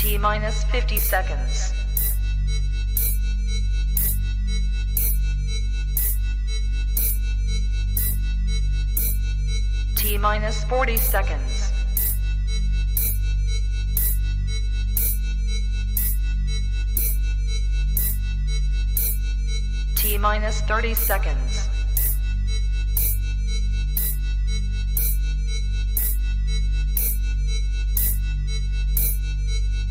T minus 50 seconds. T minus 40 seconds. T minus 30 seconds.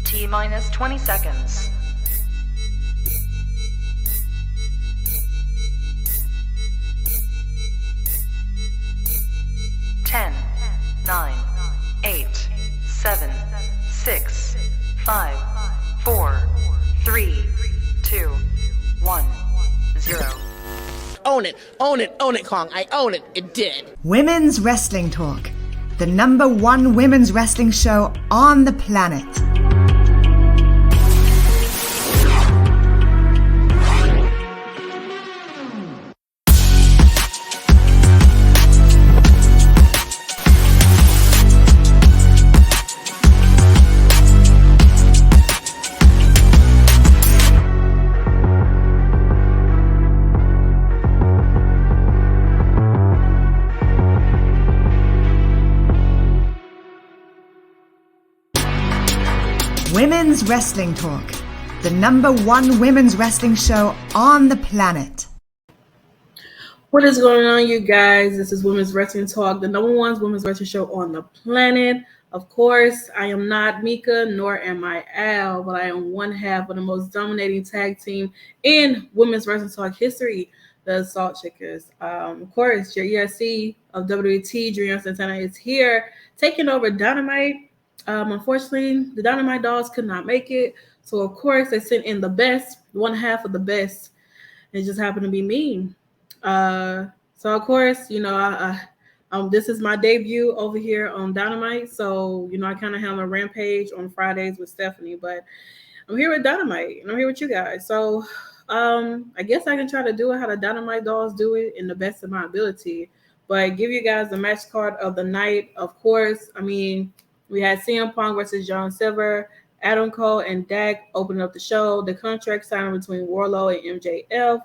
T minus 20 seconds. Ten, 9, 8, 7, 6, 5, 4, 3, 2, 1, 0. Own it, own it, own it, Kong. I own it. It did. Women's Wrestling Talk, the #1 women's wrestling show on the planet. Women's Wrestling Talk, the #1 women's wrestling show on the planet. What is going on, you guys? This is Women's Wrestling Talk, the #1 women's wrestling show on the planet. Of course, I am not Mika, nor am I Al, but I am one half of the most dominating tag team in Women's Wrestling Talk history, the Salt Chickers. Of course, your ESC of WWT, Santana is here, taking over Dynamite. Unfortunately, the Dynamite dolls could not make it. So, of course, they sent in the best, one half of the best. It just happened to be me. So, of course, this is my debut over here on Dynamite. So, I kind of handle Rampage on Fridays with Stephanie. But I'm here with Dynamite, and I'm here with you guys. So, I guess I can try to do it how the Dynamite dolls do it in the best of my ability. But give you guys the match card of the night, of course. We had CM Punk versus John Silver, Adam Cole and Dak opening up the show. The contract signing between Wardlow and MJF.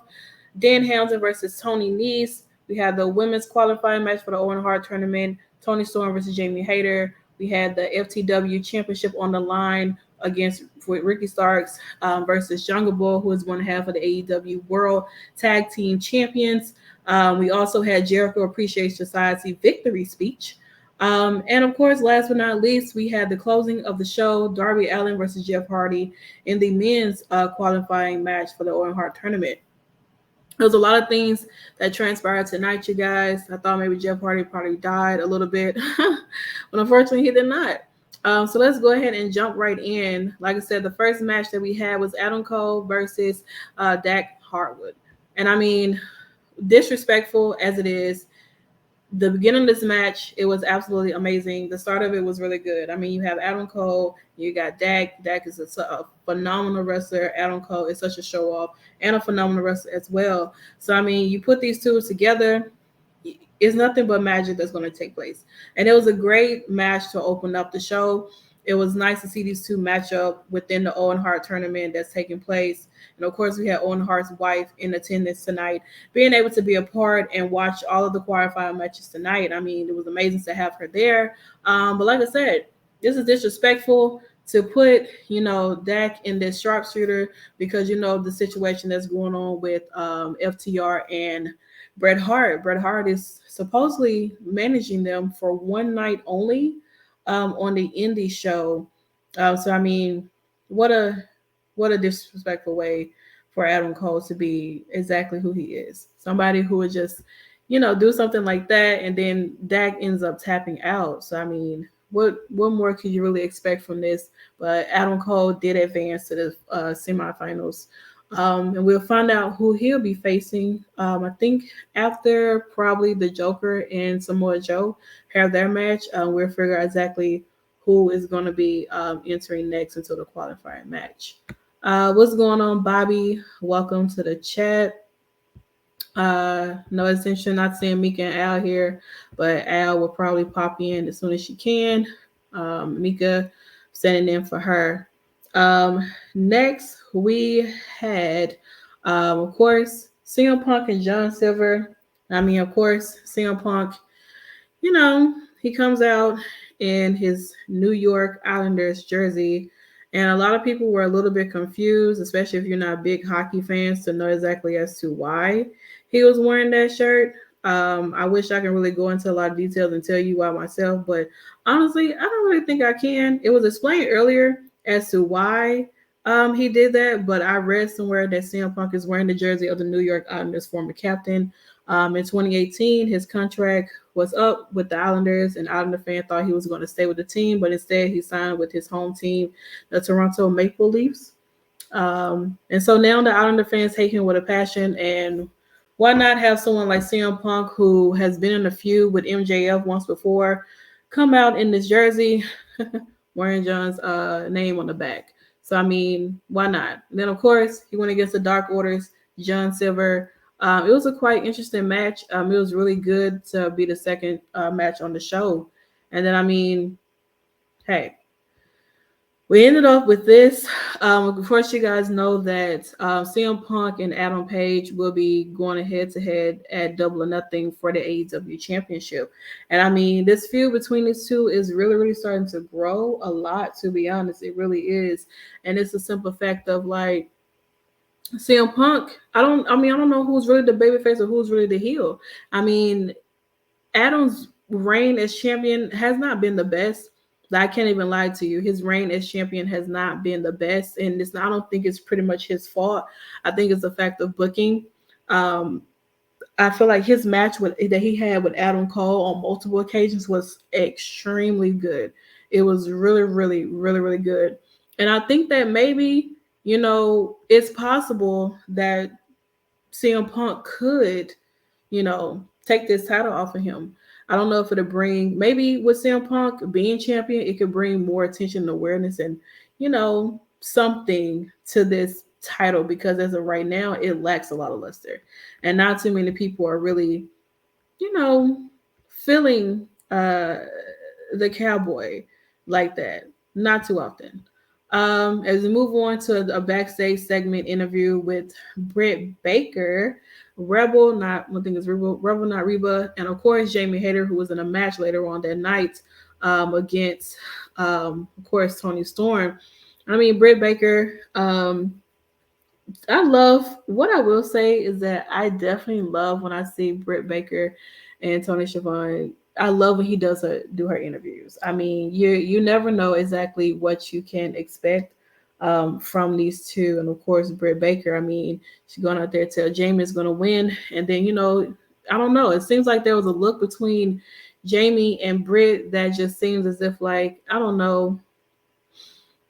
Dan Hamilton versus Toni Nese. We had the women's qualifying match for the Owen Hart tournament. Toni Storm versus Jamie Hayter. We had the FTW championship on the line against Ricky Starks versus Jungle Boy, who is one half of the AEW World Tag Team Champions. We also had Jericho Appreciation Society victory speech. And of course, last but not least, we had the closing of the show, Darby Allin versus Jeff Hardy in the men's qualifying match for the Owen Hart tournament. There was a lot of things that transpired tonight, you guys. I thought maybe Jeff Hardy probably died a little bit, but unfortunately he did not. So let's go ahead and jump right in. Like I said, the first match that we had was Adam Cole versus Dak Hartwood. And disrespectful as it is, the beginning of this match, it was absolutely amazing. The start of it was really good. You have Adam Cole, you got Dak. Dak is a phenomenal wrestler. Adam Cole is such a show-off and a phenomenal wrestler as well. So, you put these two together, it's nothing but magic that's going to take place. And it was a great match to open up the show. It was nice to see these two match up within the Owen Hart tournament that's taking place. And of course, we had Owen Hart's wife in attendance tonight, being able to be a part and watch all of the qualifying matches tonight. It was amazing to have her there. But like I said, this is disrespectful to put, Dak in this sharpshooter because, the situation that's going on with FTR and Bret Hart. Bret Hart is supposedly managing them for one night only on the indie show. What a disrespectful way for Adam Cole to be exactly who he is. Somebody who would just, do something like that, and then Dak ends up tapping out. So, what more could you really expect from this? But Adam Cole did advance to the semifinals. And we'll find out who he'll be facing. I think after probably the Joker and Samoa Joe have their match, we'll figure out exactly who is going to be entering next into the qualifying match. What's going on, Bobby? Welcome to the chat. No attention, not seeing Mika and Al here, but Al will probably pop in as soon as she can. Mika standing in for her. Next we had, of course, CM Punk and John Silver. I mean, of course, CM Punk, he comes out in his New York Islanders jersey, and a lot of people were a little bit confused, especially if you're not big hockey fans, to know exactly as to why he was wearing that shirt. I wish I can really go into a lot of details and tell you why myself, but honestly, I don't really think I can. It was explained earlier as to why he did that, but I read somewhere that CM Punk is wearing the jersey of the New York Islanders former captain. In 2018, his contract was up with the Islanders, and Islander fan thought he was going to stay with the team, but instead he signed with his home team, the Toronto Maple Leafs. And so now the Islander fans hate him with a passion, and why not have someone like CM Punk, who has been in a feud with MJF once before, come out in this jersey wearing John's name on the back. So, I mean, why not? And then, of course, he went against the Dark Orders, John Silver. It was a quite interesting match. It was really good to be the second match on the show. And then, I mean, hey, we ended up with this. Of course, you guys know that CM Punk and Adam Page will be going head to head at Double or Nothing for the AEW Championship. And I mean, this feud between these two is really, really starting to grow a lot, to be honest. It really is. And it's a simple fact of like, CM Punk, I don't know who's really the babyface or who's really the heel. I mean, Adam's reign as champion has not been the best. I can't even lie to you. His reign as champion has not been the best, and I don't think it's pretty much his fault. I think it's a fact of booking. I feel like his match that he had with Adam Cole on multiple occasions was extremely good. It was really, really, really, really good. And I think that maybe, it's possible that CM Punk could, take this title off of him. I don't know if it'll bring, maybe with CM Punk being champion, it could bring more attention and awareness and, something to this title, because as of right now, it lacks a lot of luster. And not too many people are really, feeling the cowboy like that. Not too often. As we move on to a backstage segment interview with Britt Baker, Rebel, not one thing is Rebel, not Reba, and of course Jamie Hayter, who was in a match later on that night against, of course, Toni Storm. I mean, Britt Baker. I love, what I will say is that I definitely love when I see Britt Baker and Tony Schiavone. I love when he does do her interviews. I mean, you never know exactly what you can expect from these two. And of course, Britt Baker, I mean, she's going out there to tell Jamie is going to win. And then, I don't know. It seems like there was a look between Jamie and Britt that just seems as if, like, I don't know,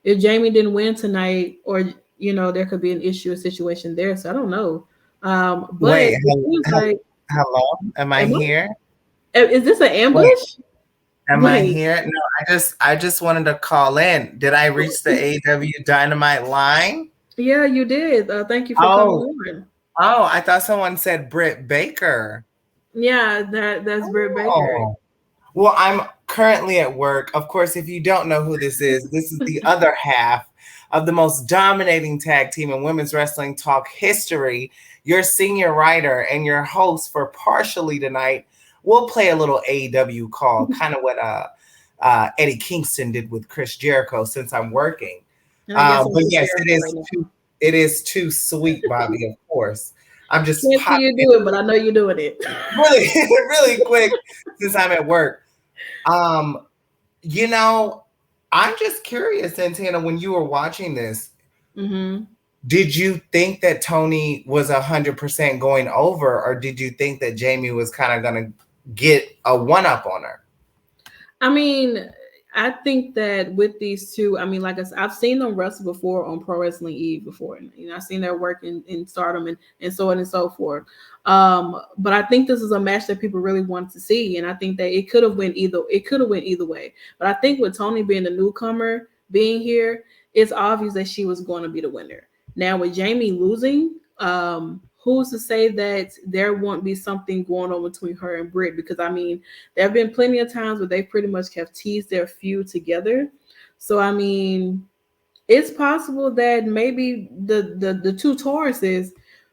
if Jamie didn't win tonight, or there could be an issue, a situation there. So I don't know. But wait, it seems like, hello, am I here? Is this an ambush? Wait, am I here? No, I just wanted to call in. Did I reach the AEW Dynamite line? Yeah, you did. Thank you for coming on. Oh, I thought someone said Britt Baker. Yeah, that's Britt Baker. Well, I'm currently at work. Of course, if you don't know who this is the other half of the most dominating tag team in women's wrestling talk history. Your senior writer and your host for Partially tonight. We'll play a little AEW call, kind of what Eddie Kingston did with Chris Jericho, since I'm working. But yes, it is too sweet, Bobby, of course. I'm just can't see you do it, but I know you're doing it. Really, really quick, since I'm at work. I'm just curious, Santana, when you were watching this, did you think that Toni was 100% going over, or did you think that Jamie was kind of going to get a one-up on her? I mean, I think that with these two, I mean, like I said, I've seen them wrestle before on Pro Wrestling Eve before. I've seen their work in Stardom and so on and so forth. But I think this is a match that people really want to see, and I think that it could have went either way. But I think with Toni being the newcomer, being here, it's obvious that she was going to be the winner. Now with Jamie losing, who's to say that there won't be something going on between her and Britt? Because I mean, there have been plenty of times where they pretty much have teased their feud together. So I mean, it's possible that maybe the two Tauruses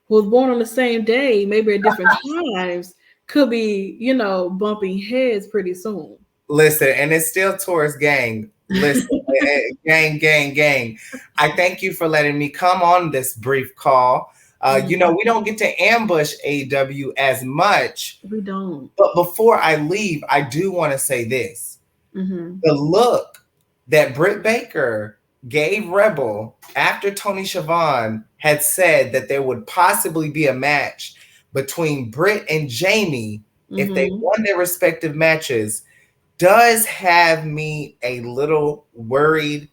who was born on the same day, maybe at different times, could be, bumping heads pretty soon. Listen, and it's still Taurus gang. Listen, gang, gang, gang. I thank you for letting me come on this brief call. We don't get to ambush AEW as much. We don't. But before I leave, I do want to say this. Mm-hmm. The look that Britt Baker gave Rebel after Tony Schiavone had said that there would possibly be a match between Britt and Jamie if they won their respective matches does have me a little worried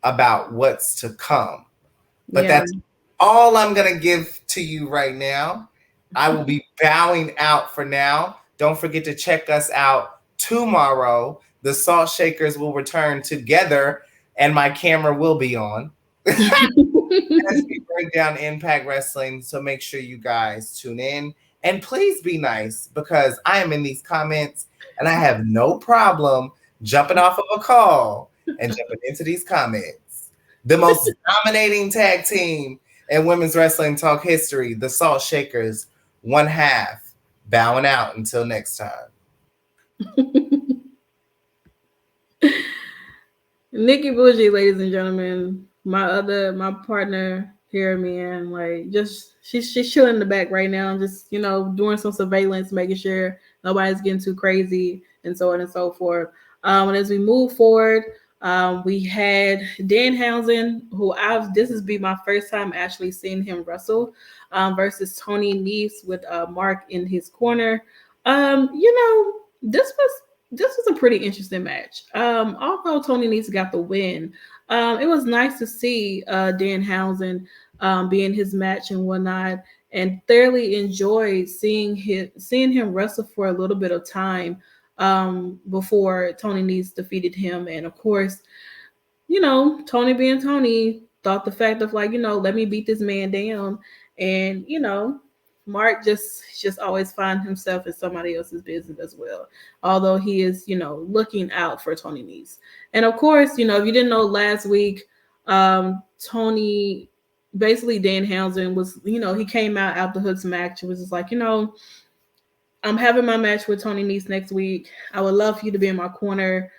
about what's to come. But that's all I'm going to give to you right now. I will be bowing out for now. Don't forget to check us out tomorrow. The Salt Shakers will return together and my camera will be on as we break down Impact Wrestling. So make sure you guys tune in and please be nice because I am in these comments and I have no problem jumping off of a call and jumping into these comments. The most dominating tag team in women's wrestling talk history, the Salt Shakers, one half, bowing out until next time. Nickie Bougie, ladies and gentlemen, my partner here, man, like just she's chilling in the back right now, just doing some surveillance, making sure nobody's getting too crazy and so on and so forth. And as we move forward, we had Danhausen, who this has been my first time actually seeing him wrestle, versus Toni Nese with Mark in his corner. This was a pretty interesting match. Although Toni Nese got the win, it was nice to see Danhausen be in his match and whatnot, and thoroughly enjoyed seeing him wrestle for a little bit of time before Toni Nese defeated him. And of course, Toni being Toni thought the fact of let me beat this man down, and Mark just always find himself in somebody else's business as well, although he is, looking out for Toni Nese. And of course, if you didn't know, last week, Tony, basically Danhausen was, he came out after Hook's match and was just like, I'm having my match with Toni Nese next week. I would love for you to be in my corner.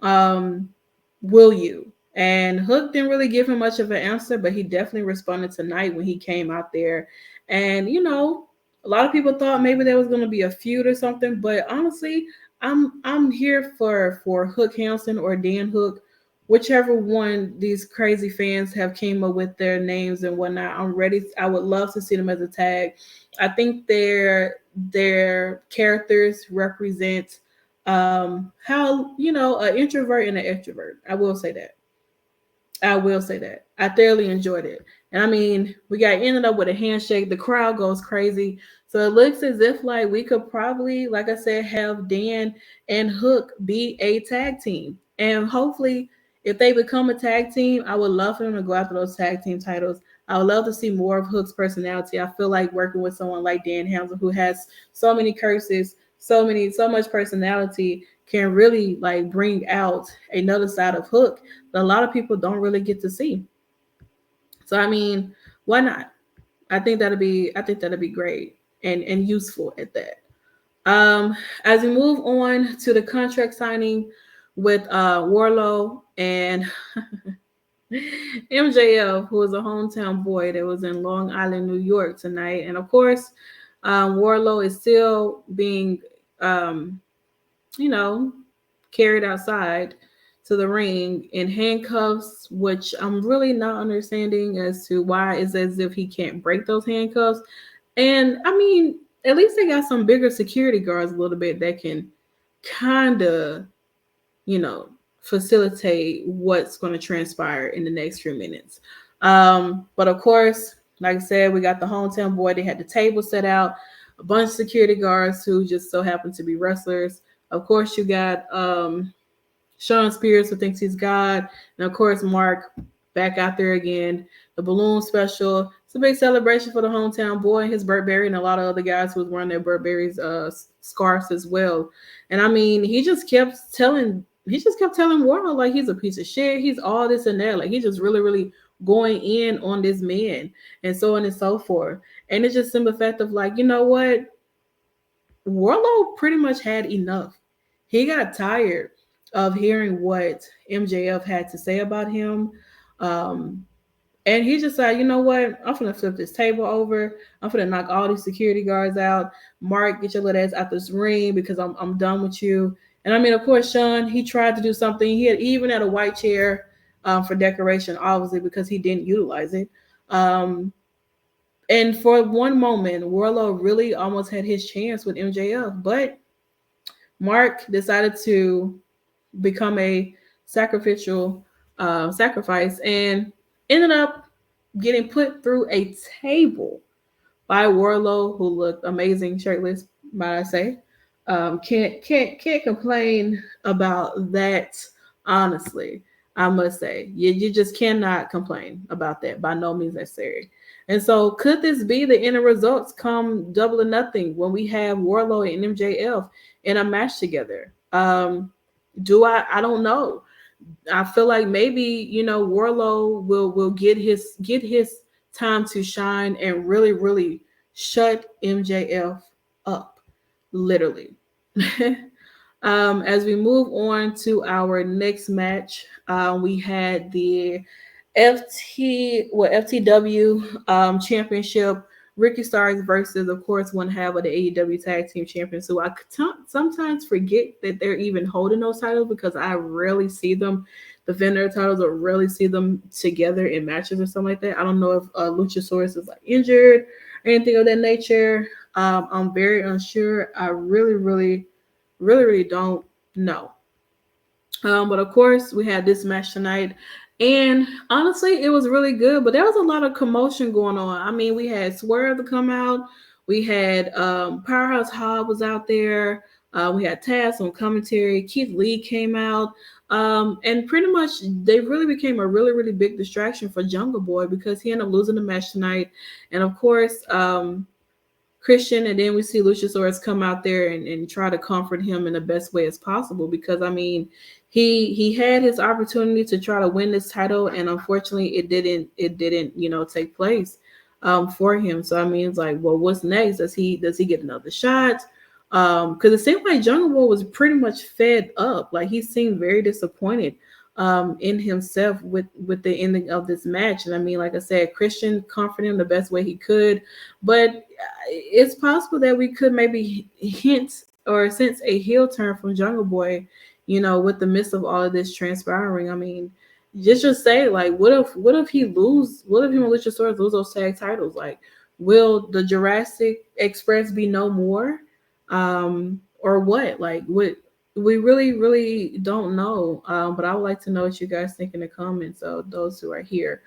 Will you? And Hook didn't really give him much of an answer, but he definitely responded tonight when he came out there. And, a lot of people thought maybe there was going to be a feud or something, but honestly, I'm here for Hook Hansen or Dan Hook, whichever one these crazy fans have came up with their names and whatnot. I'm ready. I would love to see them as a tag. I think their characters represent how, an introvert and an extrovert. I will say that. I thoroughly enjoyed it. And I mean, we ended up with a handshake. The crowd goes crazy. So it looks as if we could probably, like I said, have Dan and Hook be a tag team. And hopefully, if they become a tag team, I would love for them to go after those tag team titles. I would love to see more of Hook's personality. I feel like working with someone like Danhausen, who has so many curses, so much personality, can really bring out another side of Hook that a lot of people don't really get to see. So I mean, why not? I think that'd be great and useful at that. As we move on to the contract signing with Wardlow and MJF, who is a hometown boy that was in Long Island, New York tonight. And of course, Wardlow is still being carried outside to the ring in handcuffs, which I'm really not understanding as to why it's as if he can't break those handcuffs. And I mean, at least they got some bigger security guards a little bit that can kind of, facilitate what's going to transpire in the next few minutes. But of course, like I said, we got the hometown boy. They had the table set out, a bunch of security guards who just so happen to be wrestlers. Of course, you got Sean Spears, who thinks he's God. And of course, Mark back out there again. The balloon special. It's a big celebration for the hometown boy and his Burberry and a lot of other guys who was wearing their Burberry's scarves as well. And I mean, he just kept telling he just kept telling Warlow like he's a piece of shit. He's all this and that. Like he just really, really going in on this man and so on and so forth. And it's just simple fact of like, you know what? Warlow pretty much had enough. He got tired of hearing what MJF had to say about him. And he just said, you know what? I'm gonna flip this table over. I'm gonna knock all these security guards out. Mark, get your little ass out this ring because I'm done with you. And I mean, of course, Sean, he tried to do something. He even had a white chair for decoration, obviously, because he didn't utilize it. And for one moment, Warlow really almost had his chance with MJF, but Mark decided to become a sacrificial sacrifice and ended up getting put through a table by Warlow, who looked amazing shirtless, might I say. Can't complain about that. Honestly, I must say, you just cannot complain about that. By no means necessary. And so, could this be the end results come double or nothing when we have Warlow and MJF in a match together? I don't know. I feel like maybe, you know, Warlow will get his time to shine and really, really shut MJF up, literally. As we move on to our next match, we had the FTW championship. Ricky Starks versus, of course, one half of the AEW Tag Team Champions, who I sometimes forget that they're even holding those titles because I rarely see them defend their titles or rarely see them together in matches or something like that. I don't know if Luchasaurus is like injured or anything of that nature. I'm very unsure. I really don't know. But of course, we had this match tonight. And honestly, it was really good, but there was a lot of commotion going on. I mean, we had Swerve to come out. We had Powerhouse Hobb was out there. We had Taz on commentary. Keith Lee came out. And pretty much they really became a really, really big distraction for Jungle Boy because he ended up losing the match tonight. And of course, Christian, and then we see Luchasaurus come out there and try to comfort him in the best way as possible because, I mean, he had his opportunity to try to win this title, and unfortunately it didn't take place for him. So I mean, it's like, well, what's next? Does he get another shot? Because it seemed like Jungle Boy was pretty much fed up. Like he seemed very disappointed in himself with the ending of this match. And I mean, like I said, Christian comforted him the best way he could, but it's possible that we could maybe hint or sense a heel turn from Jungle Boy, you know, with the midst of all of this transpiring. I mean, just say, like, what if him and Luchasaurus lose those tag titles? Like, will the Jurassic Express be no more? Or what? Like, what? We really don't know. But I would like to know what you guys think in the comments. So those who are here.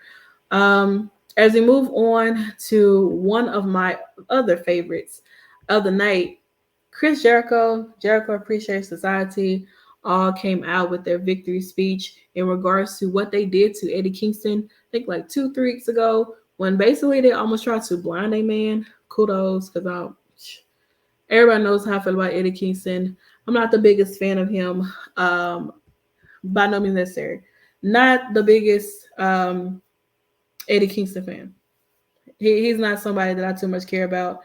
As we move on to one of my other favorites of the night, Chris Jericho Appreciation Society all came out with their victory speech in regards to what they did to Eddie Kingston, I think like 2-3 weeks ago, when basically they almost tried to blind a man. Kudos, because everybody knows how I feel about Eddie Kingston. I'm not the biggest fan of him. By no means necessary. Not the biggest Eddie Kingston fan. He's not somebody that I too much care about.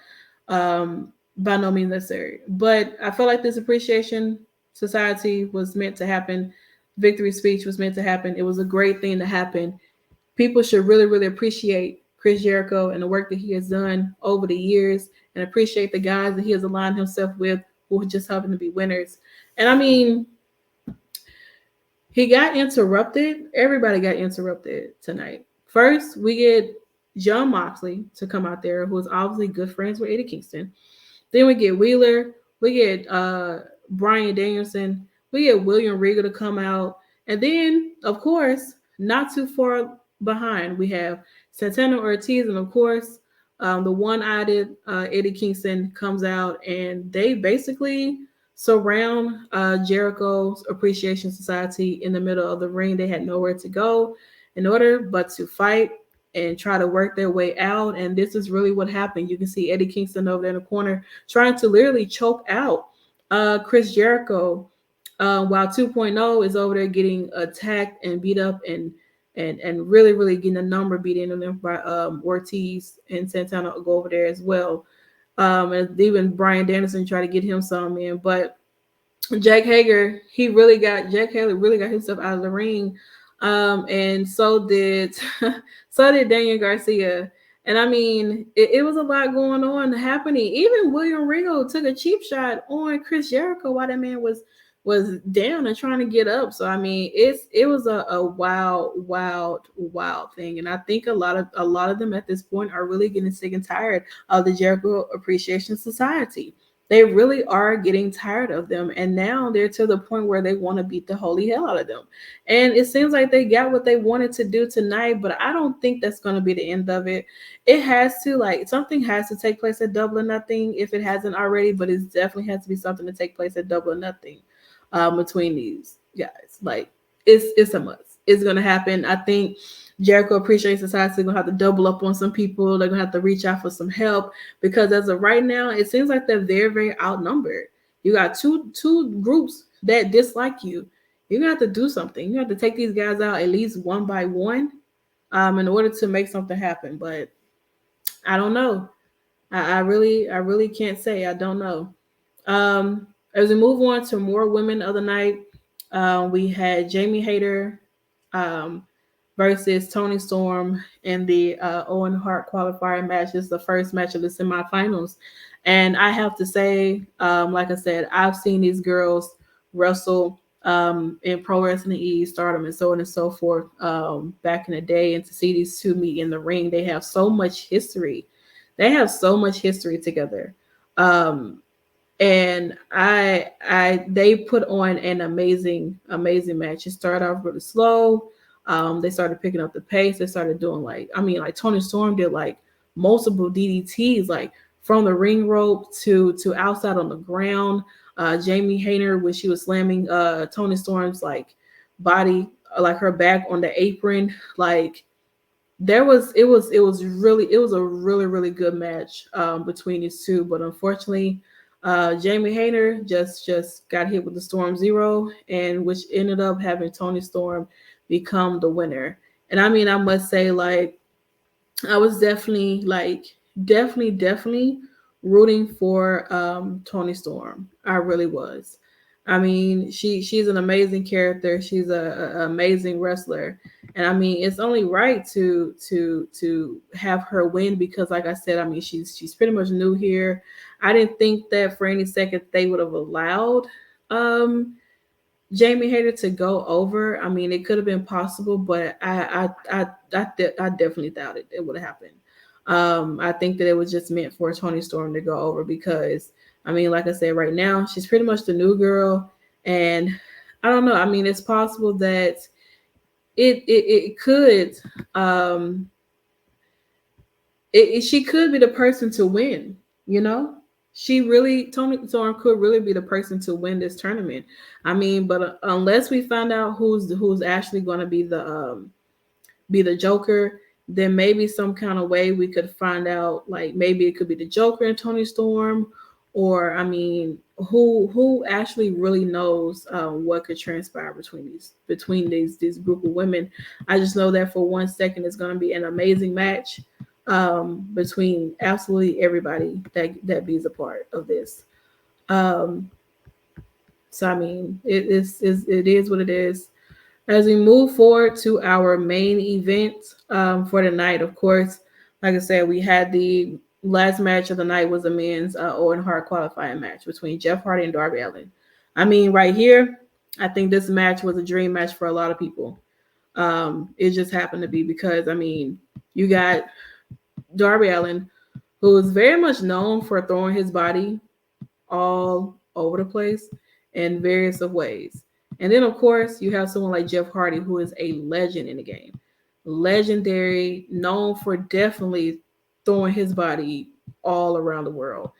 By no means necessary. But I feel like this appreciation society was meant to happen. Victory speech was meant to happen. It was a great thing to happen. People should really, really appreciate Chris Jericho and the work that he has done over the years and appreciate the guys that he has aligned himself with who just happen to be winners. And I mean, he got interrupted. Everybody got interrupted tonight. First, we get Jon Moxley to come out there, who is obviously good friends with Eddie Kingston. Then we get Wheeler. We get Bryan Danielson. We get William Regal to come out. And then, of course, not too far behind, we have Santana Ortiz. And, of course, the one-eyed Eddie Kingston comes out. And they basically surround Jericho's Appreciation Society in the middle of the ring. They had nowhere to go in order but to fight and try to work their way out. And this is really what happened. You can see Eddie Kingston over there in the corner trying to literally choke out Chris Jericho. while 2.0 is over there getting attacked and beat up and really getting a number beat in on them by Ortiz, and Santana will go over there as well. And even Brian Danielson tried to get him some in, but Jack Hager really got himself out of the ring, and so did so did Daniel Garcia. And I mean, it was a lot going on happening. Even William Regal took a cheap shot on Chris Jericho while that man was down and trying to get up. So I mean, it was a wild thing. And I think a lot of them at this point are really getting sick and tired of the Jericho Appreciation Society. They really are getting tired of them. And now they're to the point where they want to beat the holy hell out of them. And it seems like they got what they wanted to do tonight, but I don't think that's going to be the end of it. It has to, something has to take place at Double or Nothing if it hasn't already, but it definitely has to be something to take place at Double or Nothing between these guys. It's a must. It's going to happen. I think Jericho Appreciation Society is going to have to double up on some people. They're going to have to reach out for some help because as of right now, it seems like they're very, very outnumbered. You got two groups that dislike you. You're going to have to do something. You have to take these guys out at least one by one in order to make something happen. But I don't know. I really can't say. I don't know. As we move on to more women of the night, we had Jamie Hayter versus Toni Storm in the Owen Hart qualifier match. This is the first match of the semifinals. And I have to say, like I said, I've seen these girls wrestle in Pro Wrestling E, Stardom, and so on and so forth back in the day. And to see these two meet in the ring, they have so much history. They have so much history together. And they put on an amazing match. It started off really slow. They started picking up the pace. They started doing like Toni Storm did like multiple DDTs, like from the ring rope to outside on the ground. Jamie Hayter, when she was slamming Toni Storm's like body, like her back on the apron, like it was a really good match between these two. But unfortunately, Jamie Hayter just got hit with the Storm Zero, and which ended up having Toni Storm become the winner. And I mean, I must say, like, I was definitely rooting for Toni Storm. I really was. I mean, she's an amazing character. She's a amazing wrestler, and I mean, it's only right to have her win because, like I said, I mean, she's pretty much new here. I didn't think that for any second they would have allowed Jamie Hayter to go over. I mean, it could have been possible, but I definitely doubted it would have happened. I think that it was just meant for Toni Storm to go over because, I mean, like I said, right now she's pretty much the new girl, and I don't know. I mean, it's possible that it could she could be the person to win. You know, Toni Storm could really be the person to win this tournament. I mean, but unless we find out who's actually going to be the Joker, then maybe some kind of way we could find out, like maybe it could be the Joker and Toni Storm, or I mean, who actually really knows what could transpire between these group of women. I just know that for 1 second it's going to be an amazing match between absolutely everybody that be a part of this. So I mean, it is what it is. As we move forward to our main event for the night, of course, like I said, we had the last match of the night was a men's Owen Hart qualifying match between Jeff Hardy and Darby Allin. I mean, right here, I think this match was a dream match for a lot of people. It just happened to be because, I mean, you got Darby Allin, who is very much known for throwing his body all over the place in various of ways. And then, of course, you have someone like Jeff Hardy, who is a legend in the game. Legendary, known for definitely throwing his body all around the world.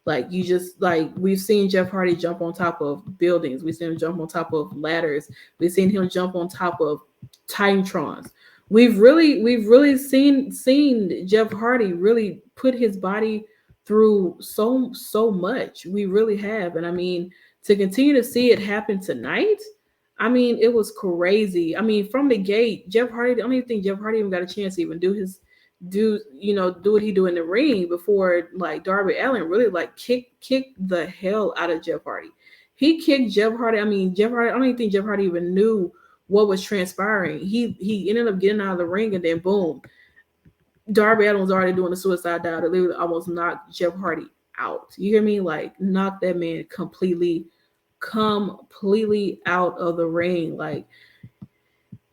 Like, you just, like, we've seen Jeff Hardy jump on top of buildings. We've seen him jump on top of ladders. We've seen him jump on top of Titantrons. We've really seen Jeff Hardy really put his body through so much. We really have. And I mean, to continue to see it happen tonight, I mean, it was crazy. I mean, from the gate, Jeff Hardy, I don't even think Jeff Hardy even got a chance to even do what he do in the ring before like Darby Allin really like kicked the hell out of Jeff Hardy. He kicked Jeff Hardy. I mean, Jeff Hardy, I don't even think Jeff Hardy even knew what was transpiring. He ended up getting out of the ring, and then boom, Darby Allin was already doing the suicide dive that literally almost knocked Jeff Hardy out. You hear me? Like knocked that man completely out of the ring. Like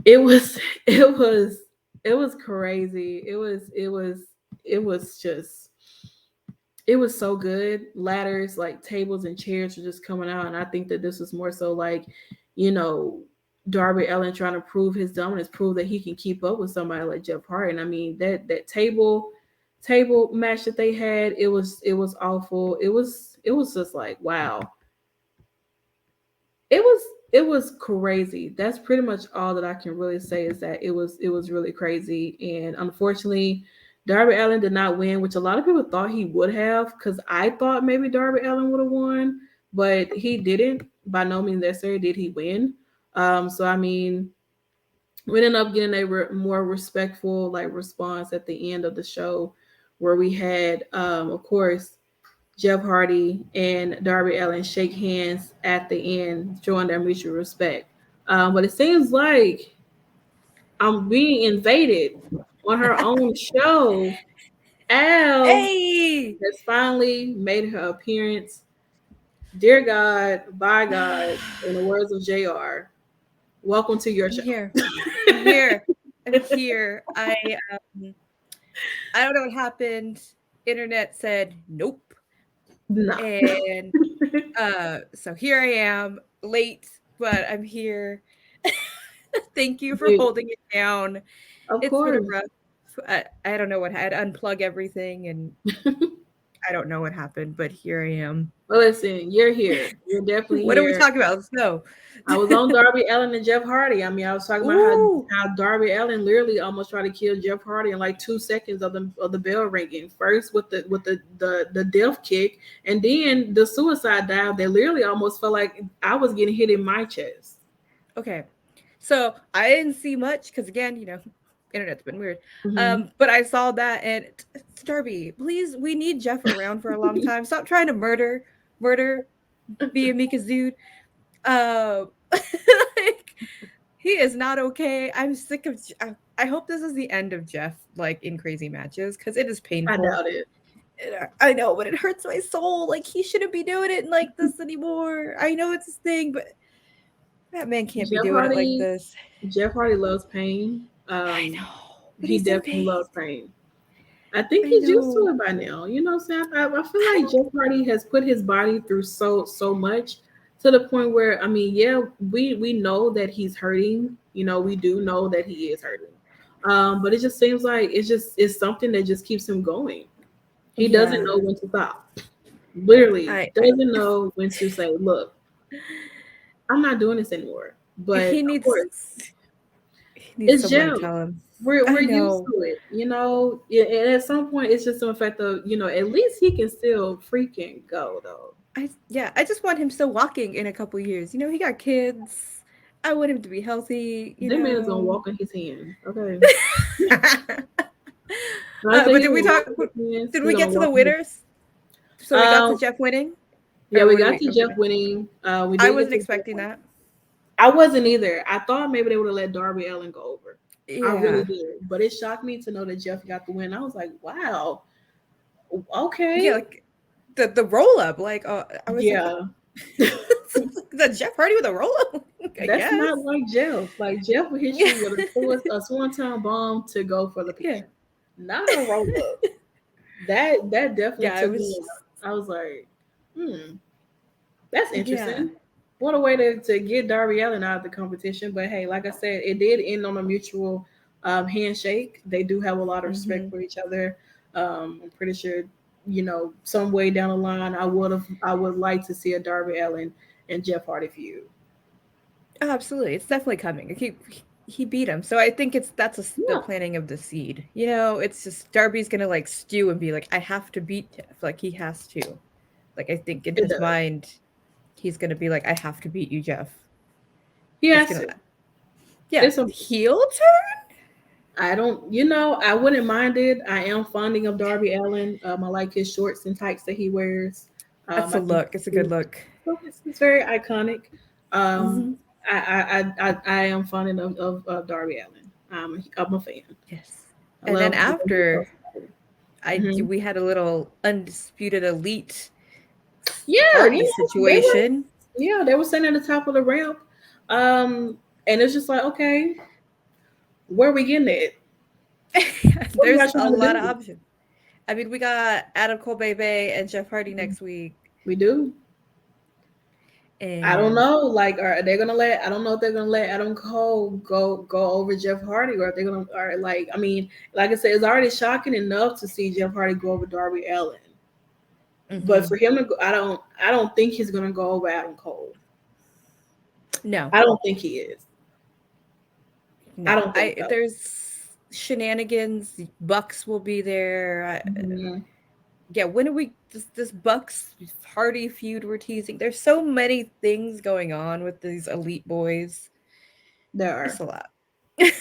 it was crazy. It was so good. Ladders, like tables and chairs were just coming out. And I think that this was more so like, Darby Allin trying to prove his dominance, prove that he can keep up with somebody like Jeff Hardy. And I mean, that table match that they had, it was awful. It was just like, wow. It was crazy. That's pretty much all that I can really say, is that it was really crazy. And unfortunately, Darby Allin did not win, which a lot of people thought he would have, because I thought maybe Darby Allin would have won, but he didn't. By no means necessary did he win. So I mean, we ended up getting a more respectful like response at the end of the show, where we had, of course, Jeff Hardy and Darby Allin shake hands at the end, showing their mutual respect. But it seems like I'm being invaded on her own show. Al has finally made her appearance. Dear God, by God, in the words of JR, welcome to your show. I'm here. I don't know what happened. Internet said nope. No. And so here I am, late, but I'm here. Thank you for holding it down. It's been a rough. I don't know what I had to unplug everything, and I don't know what happened, but here I am. Well, listen, you're here. You're definitely what here. What are we talking about? Let's go. I was on Darby Allin and Jeff Hardy. I mean, I was talking about how Darby Allin literally almost tried to kill Jeff Hardy in like 2 seconds of the bell ringing. First with the death kick, and then the suicide dive that literally almost felt like I was getting hit in my chest. Okay, so I didn't see much because, again, internet's been weird. But I saw that, and Darby, please, we need Jeff around for a long time. Stop trying to murder be Mika's dude. Like, he is not okay. I'm sick of. I hope this is the end of Jeff, like, in crazy matches, because it is painful. I doubt it. I know, but it hurts my soul. Like, he shouldn't be doing it like this anymore. I know it's his thing, but that man can't be doing it like this. Jeff Hardy loves pain. I know. He definitely loves pain. I think he's used to it by now. You know what I'm saying? I feel like Jeff Hardy has put his body through so much, to the point where, I mean, yeah, we know that he's hurting. We do know that he is hurting. But it just seems like it's something that just keeps him going. He doesn't know when to stop. Literally, doesn't know when to say, look, I'm not doing this anymore. But he needs it's someone Jeff. to tell him. We're used to it, and at some point it's just an effect of, at least he can still freaking go though. I just want him still walking in a couple years. He got kids. I want him to be healthy. That man's gonna walk in his hand. Okay. But did we talk? Did we get to the winners? So we got to Jeff winning. Yeah, we got to Jeff winning. I wasn't expecting that. I wasn't either. I thought maybe they would have let Darby Allin go over. Yeah. I really did. But it shocked me to know that Jeff got the win. I was like, wow. Okay. Yeah, like the roll up. Like, I was the Jeff Hardy with a roll up. That's not like Jeff. Like, Jeff would hit you with a swanton bomb to go for the pin. Yeah. Not a roll up. That definitely took me. I was like, that's interesting. Yeah. What a way to get Darby Allin out of the competition. But hey, like I said, it did end on a mutual handshake. They do have a lot of respect for each other. I'm pretty sure, some way down the line, I would like to see a Darby Allin and Jeff Hardy feud. Oh, absolutely, it's definitely coming. He beat him, so I think that's the planning of the seed. It's just Darby's gonna like stew and be like, I have to beat Jeff. Like, he has to. Like, I think in his mind, he's gonna be like, I have to beat you, Jeff. Yes. Yeah. It's a heel turn? I don't, I wouldn't mind it. I am fonding of Darby Allin. I like his shorts and tights that he wears. That's a look. It's a good look. It's very iconic. I am fonding of Darby Allin. I'm a fan. Yes. And then after, Mm-hmm. we had a little Undisputed Elite party situation. They were sitting at the top of the ramp. And it's just like, okay, where are we getting it? There's a lot of options. I mean, we got Adam Cole Bay and Jeff Hardy next week. We do. And I don't know. Like, are they gonna let? I don't know if they're gonna let Adam Cole go over Jeff Hardy, or if they're gonna, or like, I mean, like I said, it's already shocking enough to see Jeff Hardy go over Darby Allin. But for him to go, I don't think he's gonna go over Adam Cole. No, I don't think he is. No, I don't think so. There's shenanigans. Bucks will be there. Yeah, when are we this Bucks Hardy feud we're teasing? There's so many things going on with these Elite boys. There are. It's a lot. I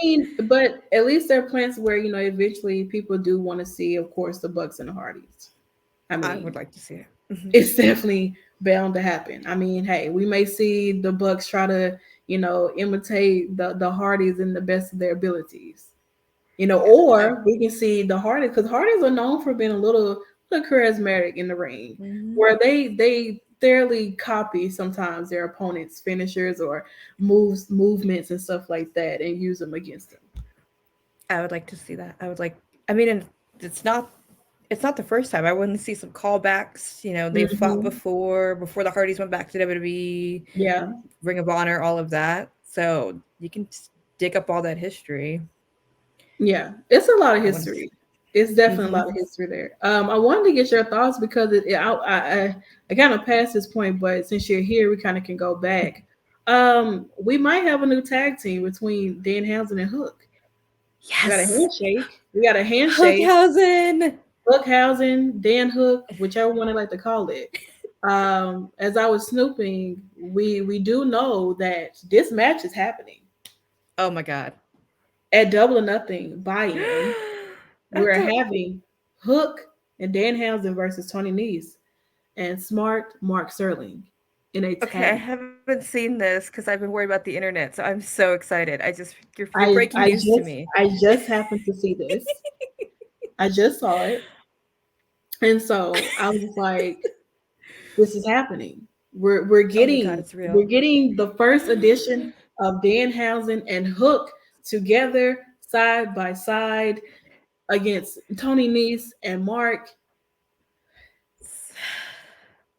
mean, but at least there are plans where, eventually people do want to see, of course, the Bucks and the Hardys. I mean, I would like to see it. It's definitely bound to happen. I mean, hey, we may see the Bucks try to, imitate the Hardys in the best of their abilities. Or we can see the Hardys, because Hardys are known for being a little charismatic in the ring, where they thoroughly copy sometimes their opponents' finishers or movements and stuff like that, and use them against them. I would like to see that. I mean, it's not the first time. I want to see some callbacks. They've fought before the Hardys went back to WWE. Yeah. Ring of Honor, all of that. So you can dig up all that history. Yeah, it's a lot of history. It's definitely a lot of history there. I wanted to get your thoughts because I kind of passed this point, but since you're here, we kind of can go back. We might have a new tag team between Danhausen and Hook. Yes. We got a handshake. Hookhausen, Dan Hook, whichever one I like to call it. As I was snooping, we do know that this match is happening. Oh my God. At Double or Nothing buy-in, we're having Hook and Danhausen versus Toni Nese and Smart Mark Sterling in a tag. Okay, I haven't seen this because I've been worried about the internet, so I'm so excited. You're breaking news to me. I just happened to see this. I just saw it. And so I was like, this is happening. We're getting we're getting the first edition of Danhausen and Hook together side by side against Toni Nese and Mark.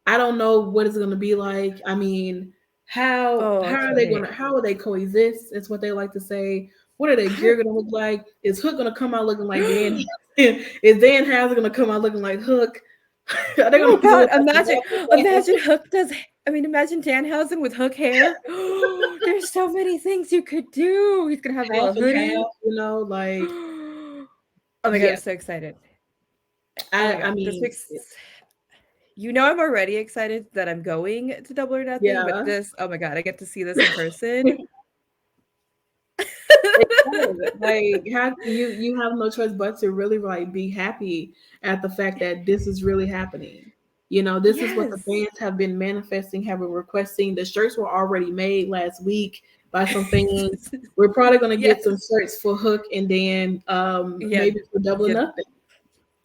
I don't know what it's going to be like. I mean, how will they coexist? It's what they like to say. What are their gear going to look like? Is Hook going to come out looking like Dan? Is Danhausen going to come out looking like Hook? Are they oh God! Imagine Hook does. I mean, imagine Danhausen with Hook hair. There's so many things you could do. He's gonna have a little hoodie. Like. Oh my God! I'm so excited. I mean, I'm already excited that I'm going to Double or Nothing. Yeah. But this, oh my God! I get to see this in person. Like how you have no choice but to really like be happy at the fact that this is really happening. This is what the fans have been manifesting, have been requesting. The shirts were already made last week by some fans. We're probably going to get some shirts for Hook and Dan, maybe for Double or Nothing.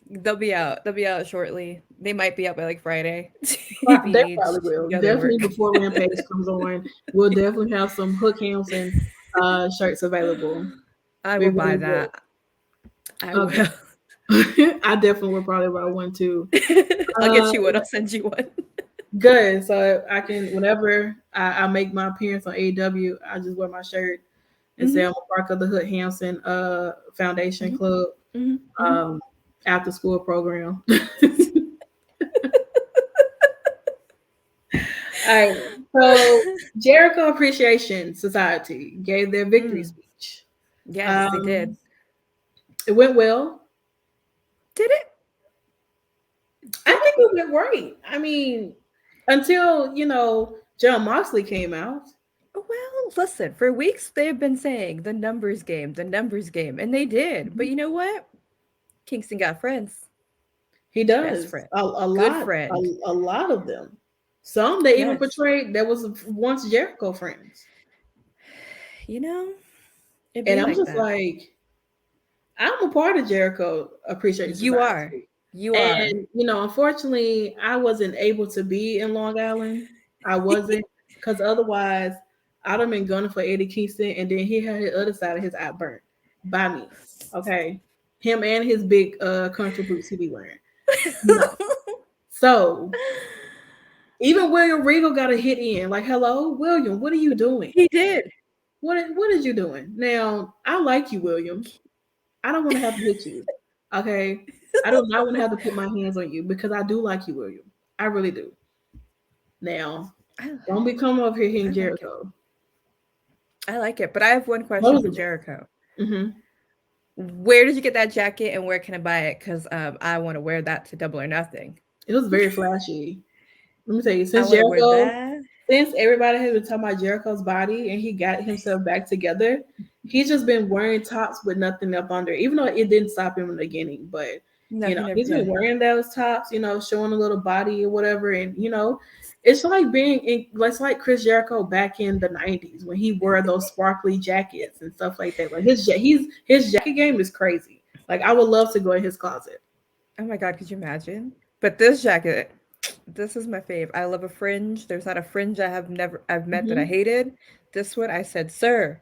They'll be out shortly. They might be out by like Friday. They probably will. Definitely before Rampage comes on, we'll definitely have some Hook Hansen shirts available. I will buy that. I will. I definitely will probably buy one too. I'll get you one. I'll send you one. Good. So I can, whenever I make my appearance on AEW, I just wear my shirt and say I'm a part of the Hook Hansen Foundation Club after school program. All right. So Jericho Appreciation Society gave their victory speech. Yes, they did. It went well. Did it? I think it went great. I mean, Until, John Moxley came out. Well, listen, for weeks they've been saying the numbers game, and they did. But you know what? Kingston got friends. He Best does. friend. A Good lot. friend. A lot of them. Some they even Yes. portrayed that was once Jericho friends. You know, it'd And be I'm like just that. like, I'm a part of Jericho Appreciation You are. Society. You are. And, unfortunately, I wasn't able to be in Long Island. I wasn't, because otherwise, I'd have been gunning for Eddie Kingston, and then he had the other side of his eye burnt by me. Okay. Him and his big country boots he be wearing. No. So, even William Regal got a hit in. Like, hello, William, what are you doing? He did. What is you doing? Now, I like you, William. I don't want to have to hit you. Okay. I do not want to have to put my hands on you because I do like you, William. I really do. Now, don't be coming up here hitting Jericho. I like it. But I have one question Those for are- Jericho. Mhm. Where did you get that jacket and where can I buy it? Because I want to wear that to Double or Nothing. It was very flashy. Let me tell you, I since want to wear Jericho, that. since everybody has been talking about Jericho's body and he got himself back together, he's just been wearing tops with nothing up under, even though it didn't stop him in the beginning. But No, he never he's been did. wearing those tops, showing a little body or whatever. And it's like it's like Chris Jericho back in the 90s when he wore those sparkly jackets and stuff like that. Like his jacket game is crazy. Like I would love to go in his closet. Oh my God, could you imagine? But this jacket, this is my fave. I love a fringe. There's not a fringe I've met that I Mhm. hated. This one, I said, sir,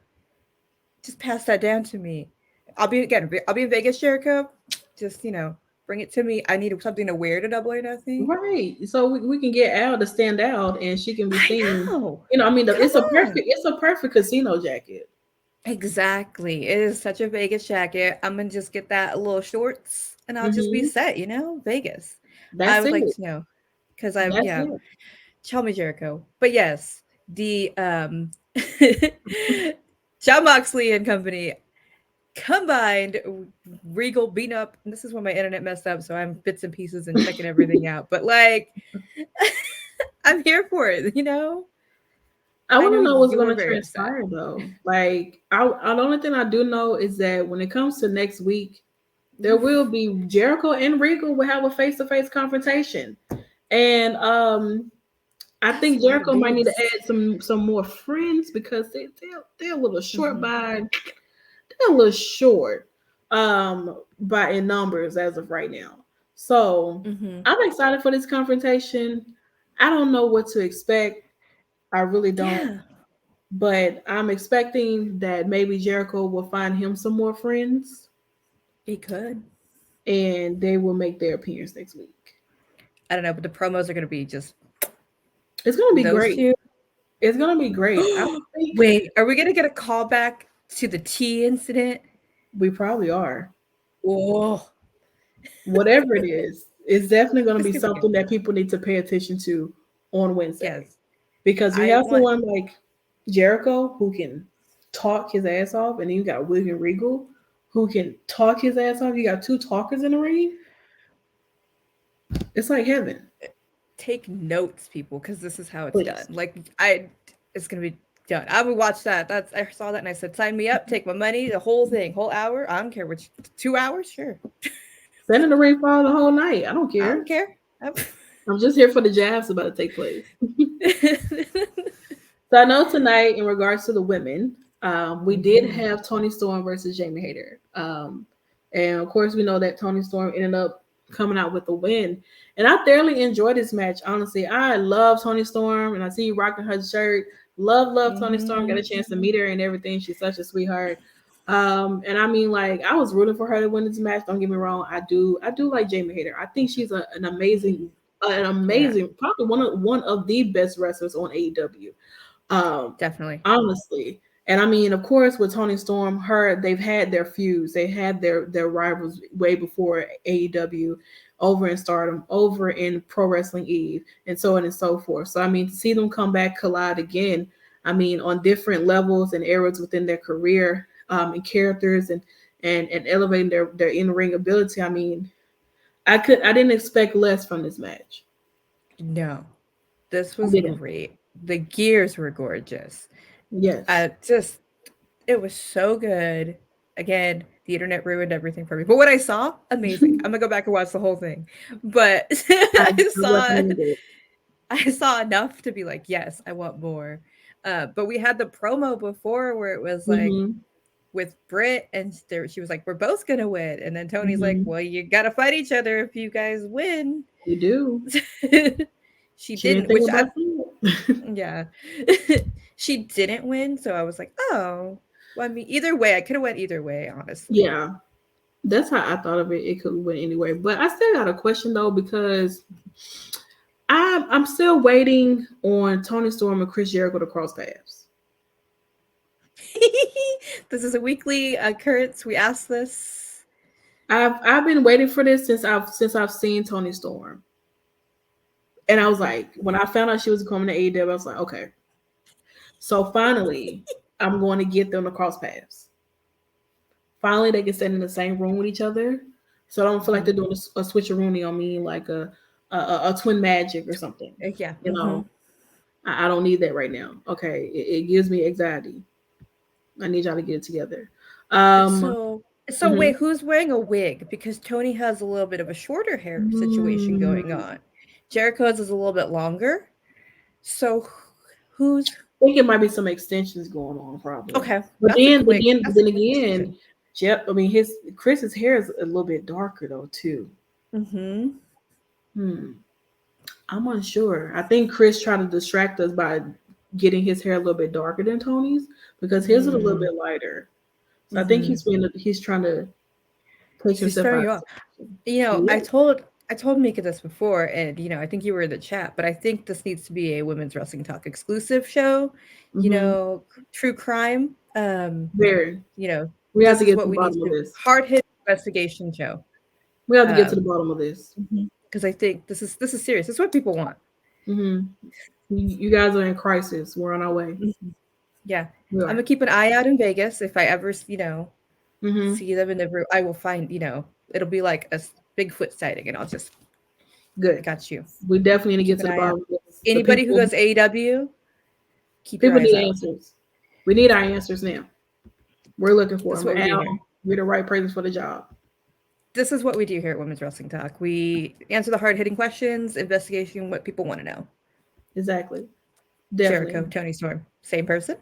just pass that down to me. I'll be in Vegas, Jericho. Just bring it to me. I need something to wear to Double or Nothing. Right. So we can get Al to stand out and she can be I seen. know. It's a Come on. it's a perfect casino jacket. Exactly. It is such a Vegas jacket. I'm gonna just get that little shorts and I'll just be Hmm. set, Vegas. I That's would like it. to know. Because I'm That's it. tell me Jericho. But yes, the John Moxley and company combined Regal beating up, and this is when my internet messed up, so I'm bits and pieces and checking everything out. But like I'm here for it, I want to know what's you going were to very upset. transpire though. Like, the only thing I do know is that when it comes to next week, there will be Jericho and Regal will have a face-to-face confrontation, and I That's a think lot of Jericho might need to dudes. add some more friends because they're a little short Mhm. by they're a little short by in numbers as of right now. So Mhm. I'm excited for this confrontation. I don't know what to expect. I really don't. Yeah, But I'm expecting that maybe Jericho will find him some more friends he could. and they will make their appearance next week. I don't know, but the promos are gonna be just It's gonna be those great. two. It's gonna be great. I don't think Wait, are we gonna get a callback to the tea incident? we probably are. Oh, Whatever it is, it's definitely gonna it's be gonna be good. something that people need to pay attention to on Wednesday. Yes, Because you I have want. someone like Jericho who can talk his ass off, and then you got William Regal who can talk his ass off. You got two talkers in the ring. It's like heaven. Take notes, people, because this is how it's done. Please. Like it's gonna be done. I would watch that. I saw that and I said, sign me up, take my money, the whole thing, whole hour. I don't care which 2 hours, sure. Send in the ring for the whole night. I don't I care. don't care. I'm just here for the jabs about to take place. So I know tonight, in regards to the women, we did have Toni Storm versus Jamie Hayter. And of course, we know that Toni Storm ended up coming out with the win. And I thoroughly enjoyed this match. Honestly, I love Toni Storm, and I see you rocking her shirt. Love Toni Storm. Got a chance to meet her and everything. She's such a sweetheart. And I mean, like, I was rooting for her to win this match. Don't get me wrong. I do like Jamie Hayter. I think she's an amazing, Yeah, probably one of the best wrestlers on AEW. definitely. Honestly. And I mean, of course, with Toni Storm, they've had their feuds, they had their rivals way before AEW, over in Stardom, over in Pro Wrestling Eve, and so on and so forth. So I mean, to see them come back, collide again, I mean, on different levels and eras within their career, and characters and elevating their in-ring ability. I mean, I didn't expect less from this match. No. This was great. The gears were gorgeous. Yes. It was so good. Again, the internet ruined everything for me. But what I saw, amazing. I'm gonna go back and watch the whole thing. But I saw enough to be like, yes, I want more. But we had the promo before where it was like with Britt, and she was like, we're both gonna win. And then Tony's like, well, you gotta fight each other if you guys win. You do. She didn't, which yeah. She didn't win, so I was like, oh. Well, I mean, either way, I could have went either way, honestly. Yeah. That's how I thought of it. It could have went anyway. But I still got a question though, because I'm still waiting on Toni Storm and Chris Jericho to cross paths. This is a weekly occurrence. We asked this. I've been waiting for this since I've seen Toni Storm. And I was like, when I found out she was coming to AEW, I was like, okay. So finally, I'm going to get them to cross paths. Finally, they can stand in the same room with each other. So I don't feel like they're doing a switcheroonie on me, like a twin magic or something. Yeah. You know, I don't need that right now. Okay. It gives me anxiety. I need y'all to get it together. So wait, who's wearing a wig? Because Toni has a little bit of a shorter hair situation going on. Jericho's is a little bit longer. So who's... I think it might be some extensions going on, probably. Okay. But then again, Chris's hair is a little bit darker though, too. I'm unsure. I think Chris trying to distract us by getting his hair a little bit darker than Toni's, because his is a little bit lighter. So I think he's trying to take himself out. You know, I told Mika this before, and you know, I think you were in the chat, but I think this needs to be a Women's Wrestling Talk exclusive show. You know, true crime. Very. You know, we have to get to the bottom of this. Hard-hit investigation show. We have to get to the bottom of this, because I think this is serious. This is what people want. You guys are in crisis. We're on our way. Yeah, I'm gonna keep an eye out in Vegas. If I ever, see them in the room, I will find. You know, it'll be like a Bigfoot sighting, and I'll just good. I got you. We definitely need to get to the bottom of this. Anybody who goes AEW, people need answers. We need our answers now. We're looking for them. We're the right person for the job. This is what we do here at Women's Wrestling Talk. We answer the hard-hitting questions, investigation, what people want to know. Exactly. Definitely. Jericho, Toni Storm, same person?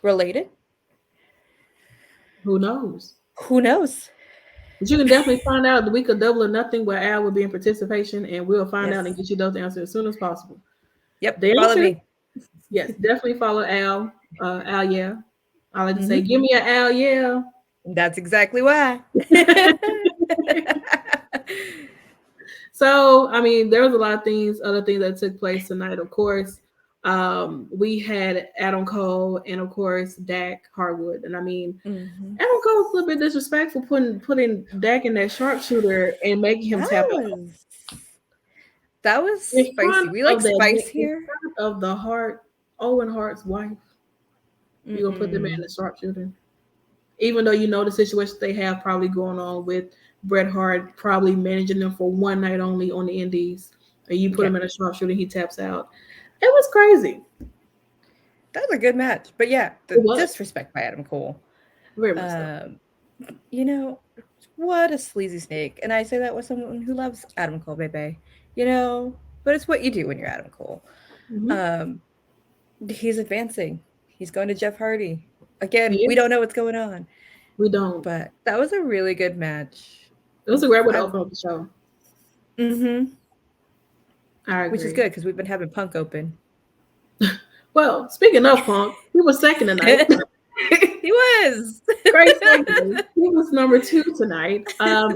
Related? Who knows? Who knows? But you can definitely find out the week of Double or Nothing where Al will be in participation, and we'll find out and get you those answers as soon as possible. Yep. Follow me. Yes, definitely follow Al. Al, yeah. I like to say, give me an Al, yeah. That's exactly why. So, I mean, there was a lot of other things that took place tonight, of course. We had Adam Cole and, of course, Dak Hartwood. And I mean, Adam Cole was a little bit disrespectful putting Dak in that sharpshooter and making him tap out. That was spicy. We like spice here. In front of the Hart, Owen Hart's wife. You're going to put the man in the sharpshooter. Even though you know the situation they have probably going on with Bret Hart probably managing them for one night only on the indies. And you put him in a sharpshooter, he taps out. It was crazy. That was a good match. But yeah, the disrespect by Adam Cole. Very much so. You know, what a sleazy snake. And I say that with someone who loves Adam Cole, baby. You know, but it's what you do when you're Adam Cole. He's advancing. He's going to Jeff Hardy. Again, we don't know what's going on. We don't. But that was a really good match. It was a great way to open up the show. I agree. Which is good because we've been having Punk open. Well, speaking of Punk, he was second tonight. He was. Great second. He was number 2 tonight.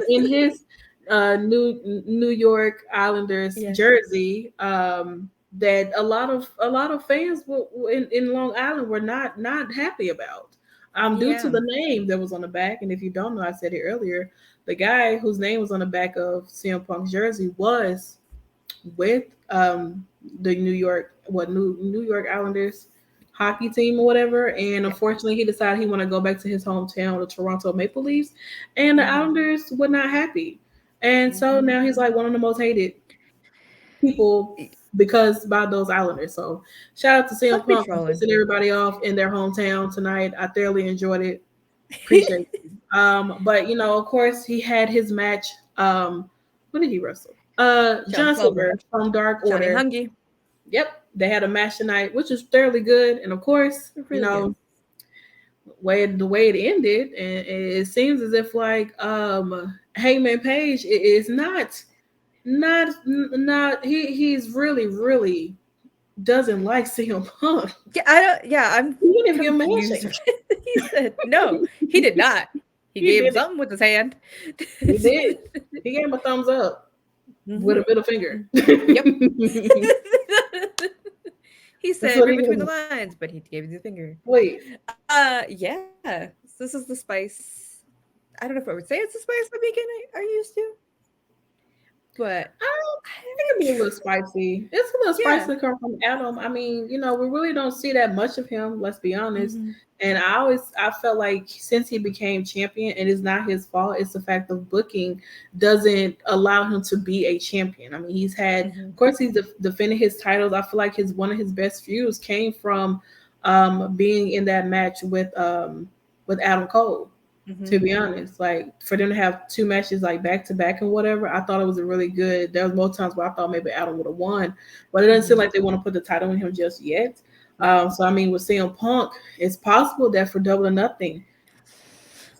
In his New York Islanders jersey. That a lot of fans in Long Island were not happy about. Due to the name that was on the back. And if you don't know, I said it earlier, the guy whose name was on the back of CM Punk's jersey was with the New York Islanders hockey team or whatever. And unfortunately, he decided he wanted to go back to his hometown, the Toronto Maple Leafs. And the Islanders were not happy. And so now he's like one of the most hated people because by those Islanders. So shout out to CM Punk for trolling. pissing everybody off in their hometown tonight. I thoroughly enjoyed it. Appreciate it. But you know, of course, he had his match. When did he wrestle? John Silver from Dark Johnny Order. Hungy. Yep, they had a match tonight, which was fairly good. And of course, Really you know, the way it ended, and it seems as if like Hangman Page is not he's really doesn't like CM Punk. Yeah, I'm confused. He said no, he did not. He gave him something with his hand. He did. He gave him a thumbs up with a middle finger. Yep. He said in between the lines, but he gave you the finger. Wait. Yeah. This is the spice. I don't know if I would say it's the spice the Beacon are used to. But it can be a little spicy. It's a little spicy to come from Adam. I mean, you know, we really don't see that much of him, let's be honest. And I felt like since he became champion, and it's not his fault, it's the fact of booking doesn't allow him to be a champion. I mean, he's had, of course, he's defending his titles. I feel like one of his best feuds came from being in that match with Adam Cole. To be honest, like for them to have two matches like back to back and whatever, I thought it was a really good. There was more times where I thought maybe Adam would have won, but it doesn't seem like they want to put the title on him just yet. So I mean, with CM Punk, it's possible that for Double or Nothing,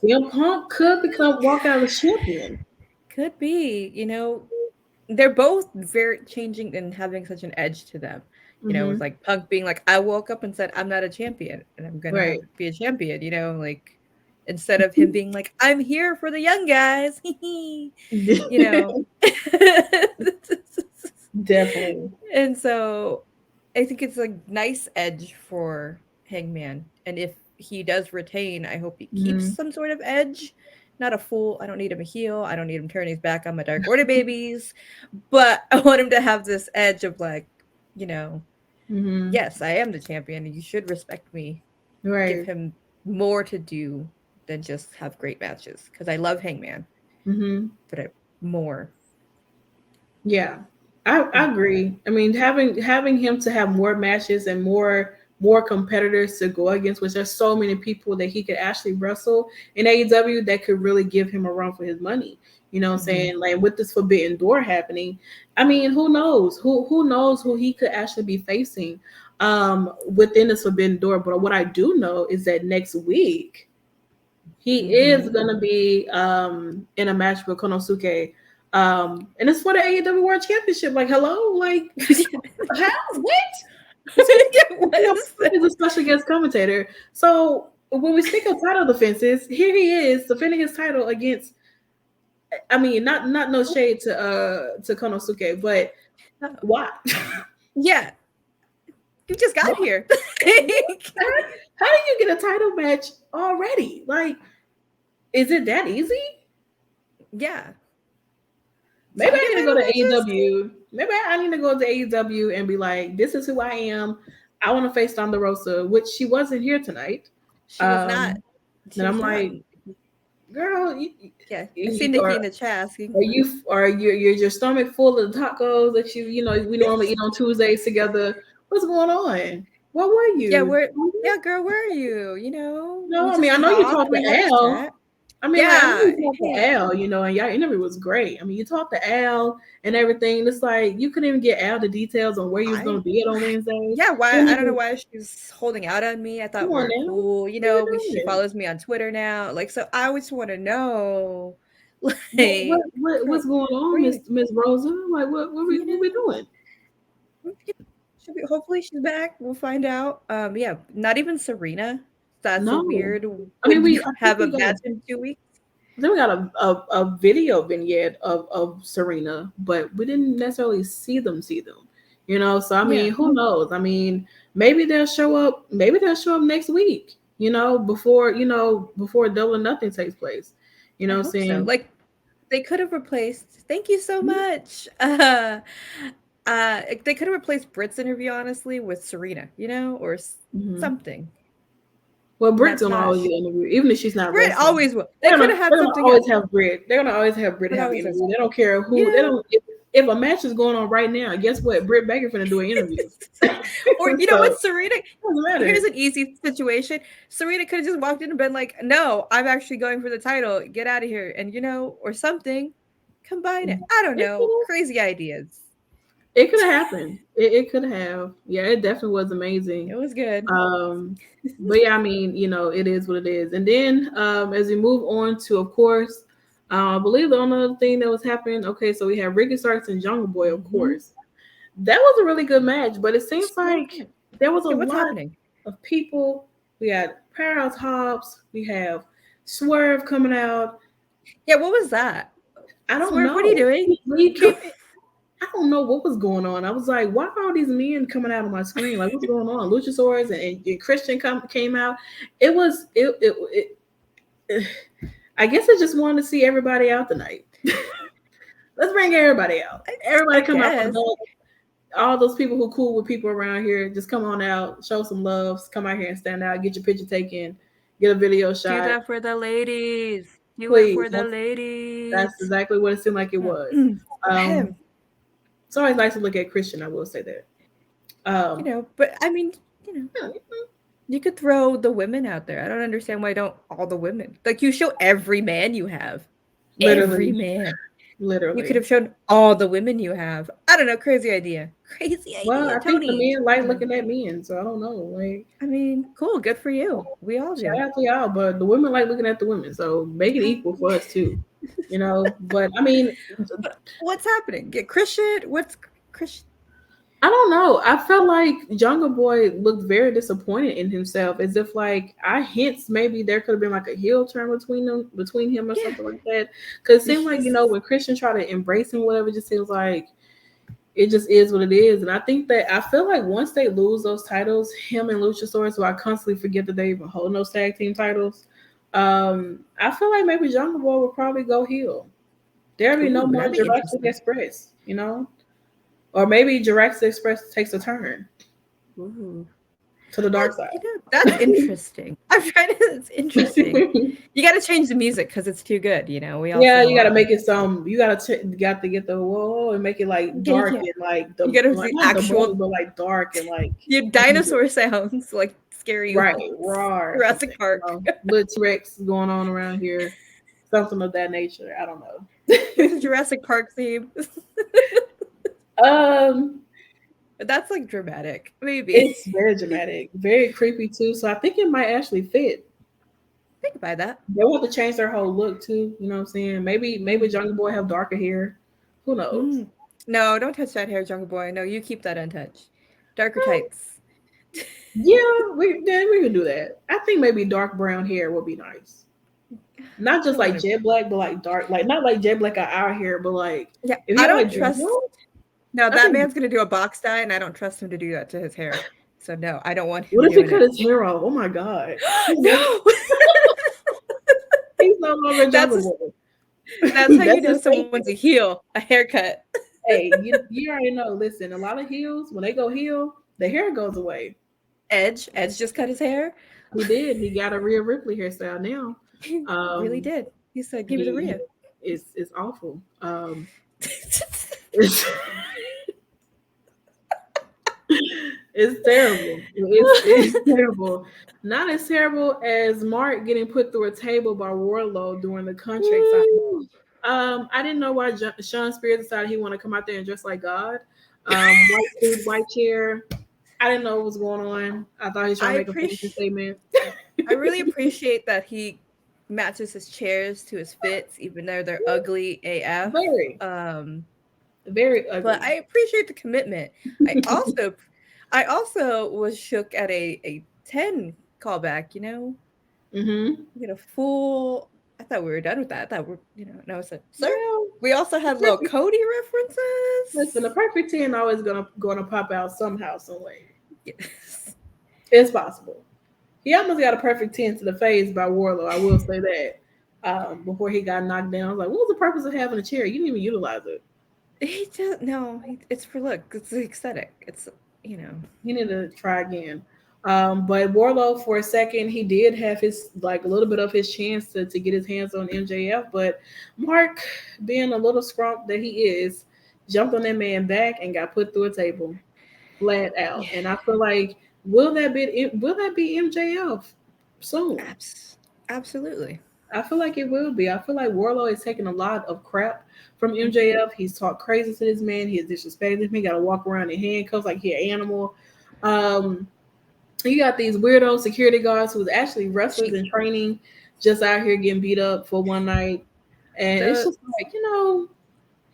CM Punk could walk out as champion. Could be, you know, they're both very changing and having such an edge to them. You know, it's like Punk being like, I woke up and said, I'm not a champion and I'm gonna be a champion, you know, like instead of him being like, I'm here for the young guys, you know. Definitely. And so I think it's a nice edge for Hangman. And if he does retain, I hope he keeps some sort of edge. Not a fool. I don't need him a heel. I don't need him turning his back on my Dark Order babies. But I want him to have this edge of like, you know, yes, I am the champion. You should respect me. Right. Give him more to do than just have great matches. Because I love Hangman. But more. Yeah. I agree. I mean, having him to have more matches and more competitors to go against, which there's so many people that he could actually wrestle in AEW that could really give him a run for his money. You know what I'm saying? Like with this Forbidden Door happening, I mean, who knows? Who knows who he could actually be facing within this Forbidden Door. But what I do know is that next week he is gonna be in a match with Konosuke. And it's for the AEW World Championship. Like, hello? Like, how? What? He's a special guest commentator. So when we speak of title defenses, here he is defending his title against, I mean, not no shade to Konosuke, but why? Yeah. You just got here. How do you get a title match already? Like, is it that easy? Yeah. Maybe I need to go to AEW. Maybe I need to go to AEW and be like, this is who I am. I want to face Thunder Rosa, which she wasn't here tonight. She was not. And I'm like, girl, I see Nickie in the chat asking. Are your stomach full of the tacos that you know we normally eat on Tuesdays together? What's going on? What were you? Yeah, girl, where are you? You know? No, I mean, I know you talked to Al. I mean, you talked to Al, you know, and y'all interview was great. I mean, you talked to Al and everything. It's like you couldn't even get Al the details on where you was going to be at on Wednesday. Yeah, why? I don't know why she's holding out on me. I thought we were cool. You know, she follows me on Twitter now. Like, so I always want to know, like, what's going on, Miss Rosa? Like, what we doing? Hopefully she's back. We'll find out. Yeah, not even Serena. That's weird. I mean, we have a match in 2 weeks. Then we got a video vignette of Serena, but we didn't necessarily see them. You know, so I mean, who knows? I mean, maybe they'll show up. Maybe they'll show up next week. You know, before Double or Nothing takes place. You know what I'm saying? So. Like, they could have replaced. Thank you so much. They could have replaced Britt's interview, honestly, with Serena. You know, or something. Well, Britt's gonna always get interviewed, even if she's not. Britt wrestling. Always will. They could have had something. Always have Britt. They're gonna always have Britt have interview. They don't care who. They don't. if a match is going on right now, guess what? Britt Baker finna do an interview. Or you know what, Serena? Doesn't matter. Here's an easy situation. Serena could have just walked in and been like, "No, I'm actually going for the title. Get out of here," and or something. Combine it. I don't know. Crazy ideas. It could have happened. It could have. Yeah, it definitely was amazing. It was good. But yeah, I mean, it is what it is. And then as we move on to, of course, I believe the only other thing that was happening. Okay, so we have Ricky Starks and Jungle Boy, of course. That was a really good match, but it seems like there was a lot of people. We had Powerhouse Hobbs. We have Swerve coming out. Yeah, what was that? I don't Swerve, know. What are you doing? I don't know what was going on. I was like, why are all these men coming out on my screen? Like, what's going on? Luchasaurus and Christian came out. It was I guess I just wanted to see everybody out tonight. Let's bring everybody out. Everybody come out. All those people who cool with people around here, just come on out, show some love, come out here and stand out, get your picture taken, get a video shot. Do that for the ladies. Do it for the ladies. That's exactly what it seemed like it was. It's always nice to look at Christian, I will say that. But I mean, you could throw the women out there. I don't understand why don't all the women. Like, you show every man you have. Literally. Every man. Literally. You could have shown all the women you have. I don't know. Crazy idea. Well, I Toni. think the men like looking at men, so I don't know. Like, I mean, cool. Good for you. We all do. Shout out to y'all, but the women like looking at the women, so make it equal for us too. But I mean, what's happening? Get Christian? What's Christian? I don't know. I felt like Jungle Boy looked very disappointed in himself, as if like I hints maybe there could have been like a heel turn between him or something like that. Because it seemed like when Christian tried to embrace him, whatever, it just seems like it just is what it is. And I think that I feel like once they lose those titles, him and Luchasaurus, who I constantly forget that they even hold those tag team titles. I feel like maybe Jungle Boy will probably go heel. There'll be no more Jurassic Express, or maybe Jurassic Express takes a turn to the dark side. That's interesting. I'm trying to. It's interesting. You got to change the music because it's too good. We all. Yeah, you got to make it some. You got to get the whoa and make it like dark and like the. You got to see actual, but like dark and like your dinosaur sounds like scary. Right, roar. Jurassic Park. Little T-Rex going on around here, something of that nature. I don't know. It's a Jurassic Park theme. But that's like dramatic. Maybe it's very dramatic, very creepy too. So I think it might actually fit. Think about that. They want to change their whole look too. You know what I'm saying? Maybe Jungle Boy have darker hair. Who knows? No, don't touch that hair, Jungle Boy. No, you keep that untouched. Darker tights. Yeah, we can do that. I think maybe dark brown hair would be nice. Not just like jet black, but like dark, like not like jet black our hair, but like I don't trust. No, that man's gonna do a box dye, and I don't trust him to do that to his hair. So no, I don't want him. What if he cut his hair off? Oh my god! No, he's no longer Jungle Boy. That's how you know someone's a heel, a haircut. Hey, you already know. Listen, a lot of heels, when they go heel, the hair goes away. Edge just cut his hair. He did. He got a Rhea Ripley hairstyle now. He really did. He said, "Give me the Rhea." It's awful. It's terrible. It's terrible. Not as terrible as Mark getting put through a table by Wardlow during the contract signing. I didn't know why Sean Spears decided he wanted to come out there and dress like God. White suit, white chair. I didn't know what was going on. I thought he was trying to make a fashion statement. I really appreciate that he matches his chairs to his fits, even though they're ugly AF. Very ugly. But I appreciate the commitment. I also was shook at a 10 callback, We get a full. I thought we were done with that. I thought no, it's we also had little Cody references. Listen, the perfect 10 always gonna pop out somehow, some way. Yes. It's possible. He almost got a perfect 10 to the face by Wardlow. I will say that. Before he got knocked down, I was like, what was the purpose of having a chair? You didn't even utilize it. He just it's for look. It's the aesthetic. It's He need to try again. But Wardlow, for a second, he did have his a little bit of his chance to get his hands on MJF. But Mark, being a little scrump that he is, jumped on that man back and got put through a table, flat out. And I feel like will that be MJF soon? Absolutely. I feel like it will be. I feel like Warlow is taking a lot of crap from MJF. He's talked crazy to this man. He has disrespected him. He got to walk around in handcuffs like he an animal. You got these weirdo security guards who's actually wrestlers in training, just out here getting beat up for one night. And it's just like,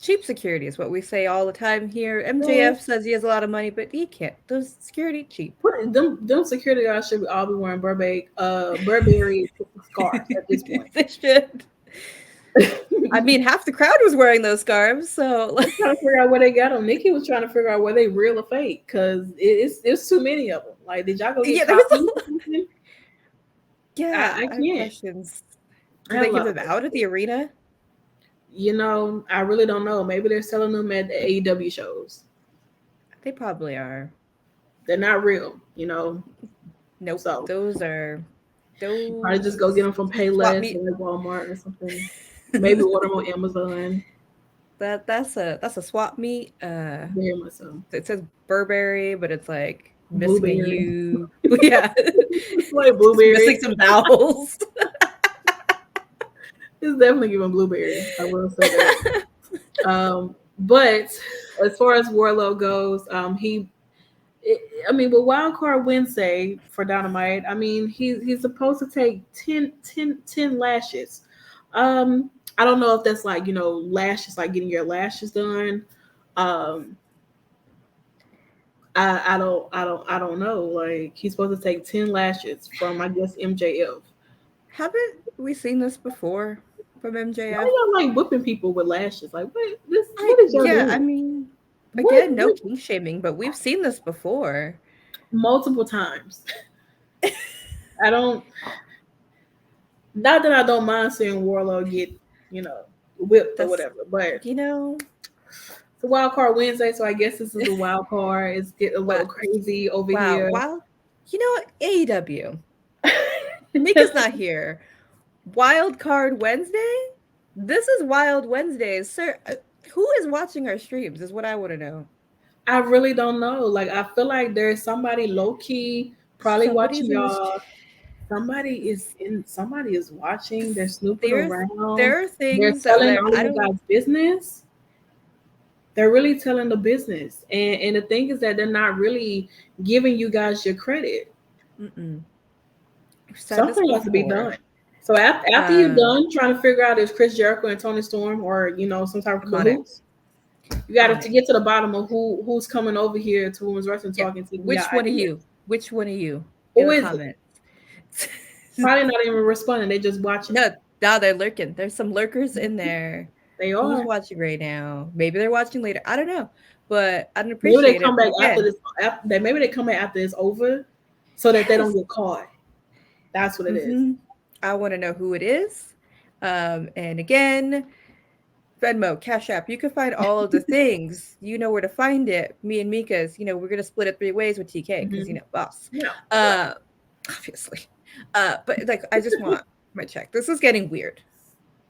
cheap security is what we say all the time here. MJF says he has a lot of money, but he can't. Those security cheap. Them security guys should all be wearing Burberry scarves at this point. They should. I mean, half the crowd was wearing those scarves, so I'm trying to figure out where they got them. Nickie was trying to figure out where they real or fake because it's too many of them. Like, did y'all go get coffee? Yeah, I can't. Questions. Did they give them out at the arena? I really don't know. Maybe they're selling them at the AEW shows. They probably are. They're not real, Nope. So those are. Probably just go get them from Payless or Walmart or something. Maybe order them on Amazon. That's a swap meet. Very much so. It says Burberry, but it's like missing a U. Yeah, it's like blueberry. Missing some vowels. It's definitely giving blueberry. I will say that. But as far as Warlow goes, with Wild Card Wednesday for Dynamite, he's supposed to take 10 lashes. I don't know if that's like, lashes, like getting your lashes done. I don't know. Like, he's supposed to take 10 lashes from, I guess, MJF. Haven't we seen this before from MJF? Why y'all like whipping people with lashes? Like, what is y'all doing? Again, no king shaming, but we've seen this before. Multiple times. Not that I don't mind seeing Warlow get, whipped or whatever, but it's a Wild Card Wednesday, so I guess this is a wild card. It's getting a little crazy over here. Wow. You know what? AEW. Mika's not here. Wild Card Wednesday? This is Wild Wednesdays, sir. Who is watching our streams is what I want to know. I really don't know. Like, I feel like there's somebody low-key probably watching y'all. Somebody is watching. They're snooping around. There are things they're telling all you guys business. They're really telling the business. And the thing is that they're not really giving you guys your credit. Something has to be done. So after you're done trying to figure out if Chris Jericho and Toni Storm or some type of cahoots, you got to get to the bottom of who's coming over here to Women's Wrestling Talking to. Which one of you? Which one of you? Who is it? Probably not even responding. They just watching. No, they're lurking. There's some lurkers in there. They are. Who's watching right now? Maybe they're watching later. I don't know, but I don't appreciate it. Maybe they come back after this. Maybe they come back after it's over, so that they don't get caught. That's what it is. I want to know who it is. And again, Venmo, Cash App. You can find all of the things. You know where to find it. Me and Mika's. We're gonna split it 3 ways with TK because boss. Yeah. Obviously. But like, I just want my check. This is getting weird.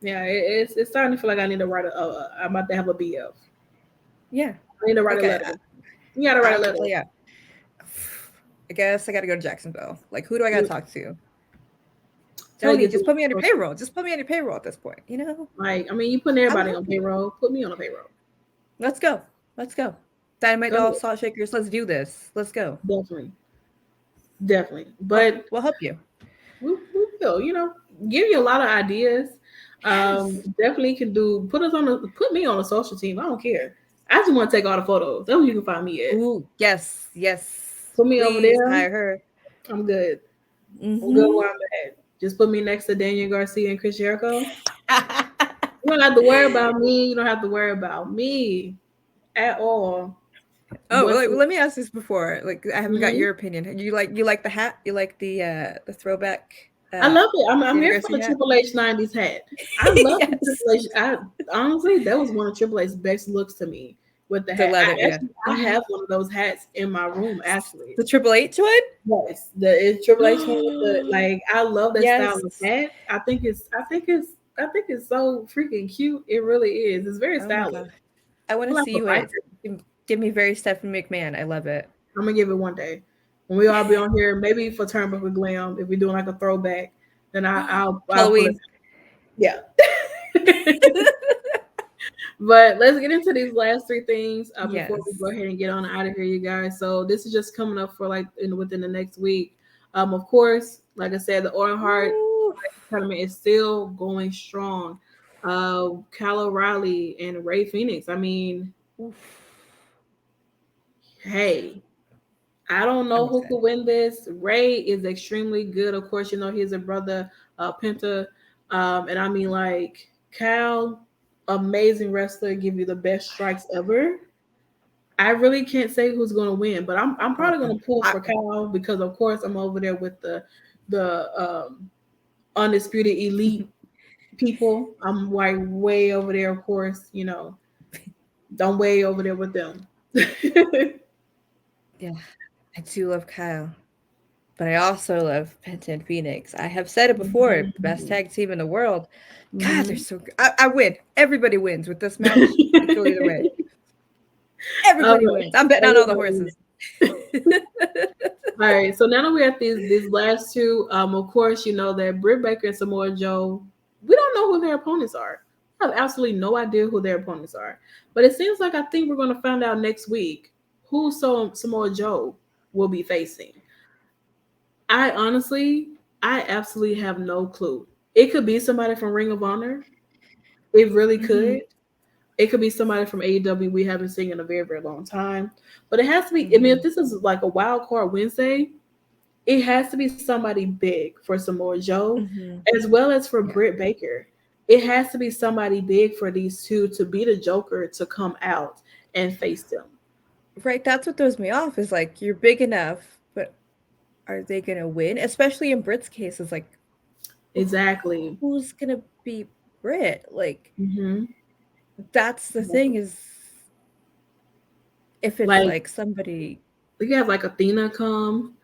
Yeah, it's starting to feel like I need to write I'm about to have a BF. Yeah. I need to write a letter. You gotta write a letter. Yeah. I guess I gotta go to Jacksonville. Like, who do I gotta talk to? Toni, just put me on your payroll. Just put me on your payroll at this point, Like, you putting everybody on payroll. Put me on a payroll. Let's go. Dynamite Dolls, Salt Shakers, let's do this. Let's go. Definitely. But we'll help you. We will, give you a lot of ideas. Definitely can put me on a social team. I don't care. I just want to take all the photos. That's where you can find me at. Ooh, yes. Put me over there. Hire her. I'm good. I'm good where I'm at. Just put me next to Daniel Garcia and Chris Jericho. You don't have to worry about me. You don't have to worry about me at all. Oh, let me ask this before. Like, I haven't got your opinion. You like the hat? You like the throwback? I love it. I'm here for the Triple H 90s hat. I love the Triple H. Honestly, that was one of Triple H's best looks to me with the hat. I have one of those hats in my room, actually. The Triple H one? Yes, the Triple H one. I love that style of hat. I think it's so freaking cute. It really is. It's very stylish. I want to Like see a you in it. Give me very Stephanie McMahon. I love it. I'm gonna give it one day when we all be on here. Maybe for Turnbuckle Glam, if we're doing like a throwback, then I'll pull it. Halloween. Yeah. But let's get into these last three things before we go ahead and get on out of here, you guys. So this is just coming up for like within the next week. Of course, like I said, the Owen Hart tournament is still going strong. Kyle O'Reilly and Ray Phoenix. I mean, hey, I don't know who could win this. Ray is extremely good. Of course, you know he's a brother, Penta. And I mean, like, Kyle, amazing wrestler, give you the best strikes ever. I really can't say who's going to win, but I'm probably going to pull for Kyle because, of course, I'm over there with the undisputed elite people. I'm like way over there, of course. You know, I'm way over there with them. Yeah, I do love Kyle, but I also love Penta and Phoenix. I have said it before, the best tag team in the world. God, they're so good. I win. Everybody wins with this match. I go either way. Everybody wins. I'm betting on all the horses. All right, so now that we're at these last two, of course, you know that Britt Baker and Samoa Joe, we don't know who their opponents are. I have absolutely no idea who their opponents are. But it seems like I think we're going to find out next week who Samoa Joe will be facing. I absolutely have no clue. It could be somebody from Ring of Honor. It really could. It could be somebody from AEW we haven't seen in a very, very long time. But it has to be, I mean, if this is like a wild card Wednesday, it has to be somebody big for Samoa Joe, as well as for Britt Baker. It has to be somebody big for these two to be the Joker to come out and face them. Right, that's what throws me off is like, you're big enough, but are they going to win? Especially in Britt's case, is like, exactly. Who's going to be Britt? Like, that's the thing is, if it's like somebody. You have like Athena come.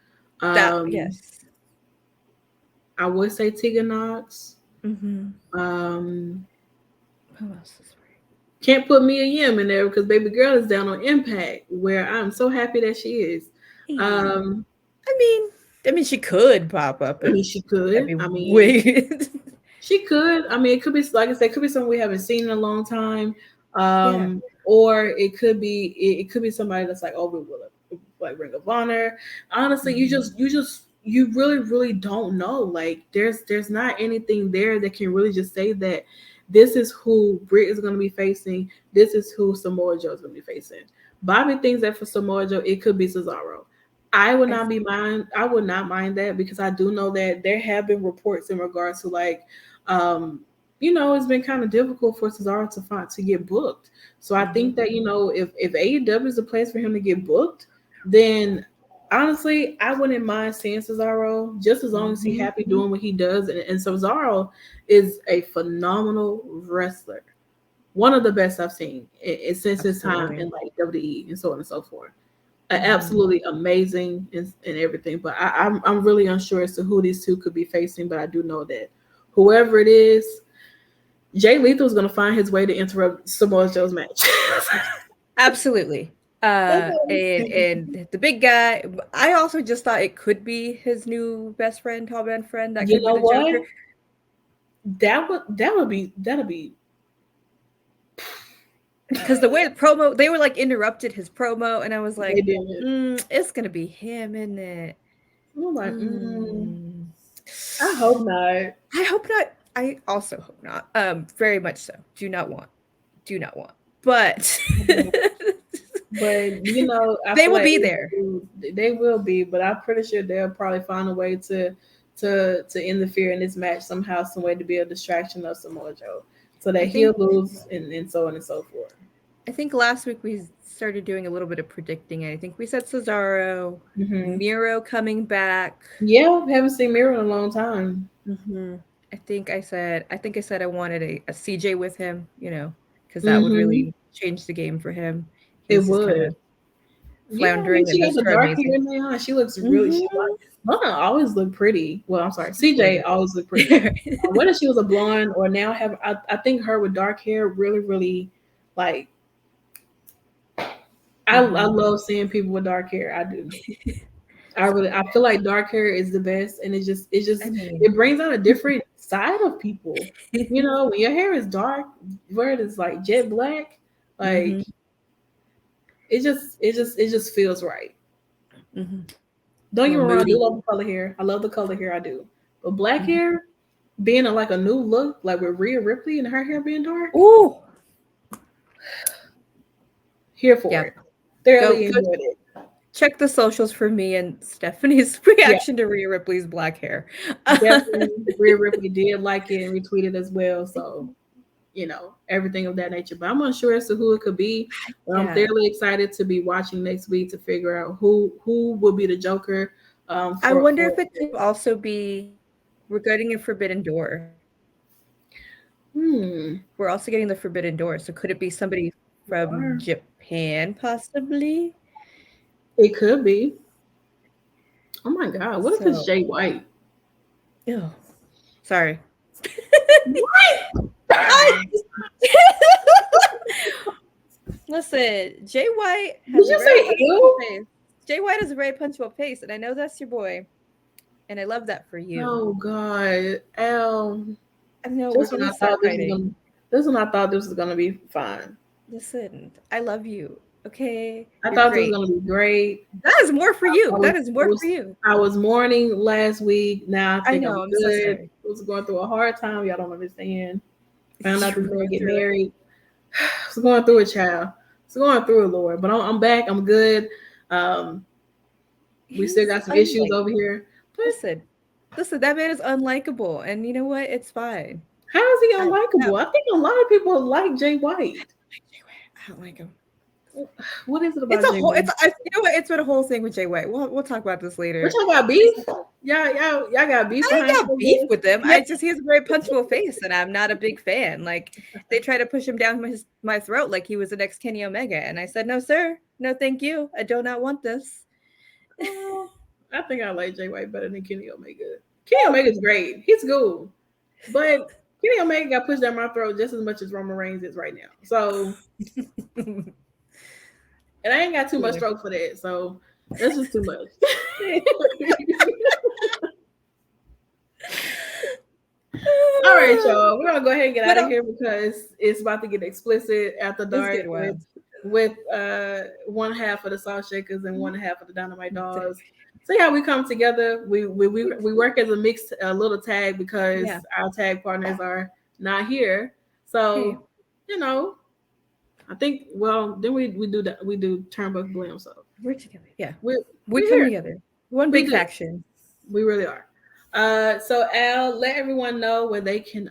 Yes. I would say Tegan Knox. Who else is right? Can't put Mia Yim in there because baby girl is down on Impact, where I'm so happy that she is. I mean, she could pop up. I mean, she could. She could. I mean, it could be, like I said, it could be someone we haven't seen in a long time. Or it could be somebody that's like, oh, we will like Ring of Honor. Honestly, you really, really don't know. Like, there's not anything there that can really just say that this is who Britt is going to be facing. This is who Samoa Joe is going to be facing. Bobby thinks that for Samoa Joe, it could be Cesaro. I would not mind that because I do know that there have been reports in regards to like, it's been kind of difficult for Cesaro to get booked. So I think that, if AEW is a place for him to get booked, then honestly, I wouldn't mind seeing Cesaro just as long as he's happy doing what he does. And Cesaro is a phenomenal wrestler. One of the best I've seen since his time in like WWE and so on and so forth. Absolutely amazing and everything. But I'm really unsure as to who these two could be facing. But I do know that whoever it is, Jay Lethal is going to find his way to interrupt Samoa Joe's match. Absolutely. And the big guy, I also just thought it could be his new best friend, tall man friend. That could be the Joker. That'll be. Because the way the promo, they were like interrupted his promo, and I was like, it's gonna be him, isn't it? I'm like, I hope not. I hope not. I also hope not. Very much so. Do not want. But but they will be there. They will be, but I'm pretty sure they'll probably find a way to interfere in this match somehow, some way to be a distraction of Samoa Joe, so that he'll lose and so on and so forth. I think last week we started doing a little bit of predicting. I think we said Cesaro, Miro coming back. Yeah, haven't seen Miro in a long time. I think I said I wanted a CJ with him, because that would really change the game for him. It would. Kind of floundering. She has a dark hair now. She looks really. Lana always looked pretty. Well, I'm sorry, CJ always looked pretty. Whether she was a blonde or now I think her with dark hair really, really like I love seeing people with dark hair. I do. I feel like dark hair is the best, and it brings out a different side of people. You know, when your hair is dark, where it is like jet black, like it just feels right. Don't get me wrong, I do love the color hair. I love the color hair, I do. But black hair being like a new look, like with Rhea Ripley and her hair being dark. Ooh, Here for it. Thoroughly enjoyed it. Check the socials for me and Stephanie's reaction to Rhea Ripley's black hair. Definitely, Rhea Ripley did like it and retweeted as well. So, you know, everything of that nature. But I'm unsure as to who it could be. But I'm thoroughly excited to be watching next week to figure out who will be the Joker. I wonder if it could also be we're getting a Forbidden Door. We're also getting the Forbidden Door. So could it be somebody from Japan, possibly? It could be. Oh my God! What if it's Jay White? Oh, sorry. What? Listen, Jay White has Did you say ew? Face. Jay White has a very punchable face, and I know that's your boy, and I love that for you. Oh God, I know. This one I thought this was gonna be fine. Listen, I love you. Okay, I thought this was gonna be great. That is more for you. For you. I was mourning last week. Now I think I'm good. So sorry. I was going through a hard time. Y'all don't understand. Found out this girl get married. I was going through it, child. I was going through it, Lord. But I'm back. I'm good. We still got some issues over here. But listen, that man is unlikable, and you know what? It's fine. How is he unlikable? I think a lot of people like Jay White. I don't like him. What is it about? You know what? It's been a whole thing with Jay White. We'll talk about this later. But y'all got beef? Y'all got beef? I got beef with him. He has a very punchable face, and I'm not a big fan. Like they try to push him down my throat like he was the next Kenny Omega, and I said, no, sir, no, thank you. I do not want this. I think I like Jay White better than Kenny Omega. Kenny Omega's great. He's cool, but Kenny Omega got pushed down my throat just as much as Roman Reigns is right now. So. And I ain't got too much stroke for that, so that's just too much. All right, y'all. We're gonna go ahead and get out of here because it's about to get explicit after dark with one half of the Salt Shakers and one half of the Dynamite Dolls. See how we come together. We work as a mixed little tag because our tag partners are not here. So you know. I think. Well, then we do that. We do Turnbuckle Blam. So we're together. Yeah, we come together. One big faction. We really are. So Al, let everyone know where they can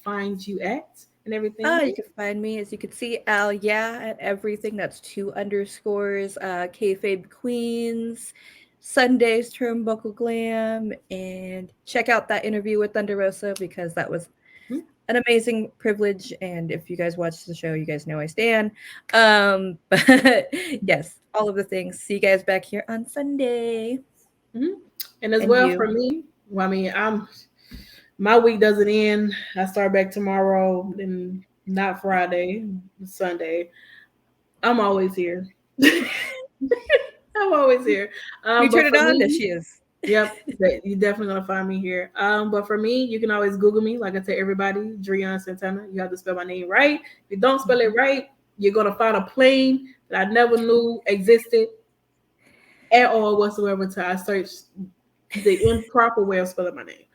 find you at and everything. You can find me, as you can see, Al. Yeah, at everything. That's 2 underscores. Kayfabe Queens. Sundays Turnbuckle Glam, and check out that interview with Thunder Rosa because that was an amazing privilege, and if you guys watch the show, you guys know I stand. But yes, all of the things. See you guys back here on Sunday. And for me, well, I mean, my week doesn't end. I start back tomorrow, and not Friday, Sunday. I'm always here. I'm always here. You turn it on, there she is. Yep, you're definitely gonna find me here. But for me, you can always Google me. Like I tell everybody, Dreon Santana. You have to spell my name right. If you don't spell it right, you're gonna find a plane that I never knew existed at all whatsoever until I searched the improper way of spelling my name.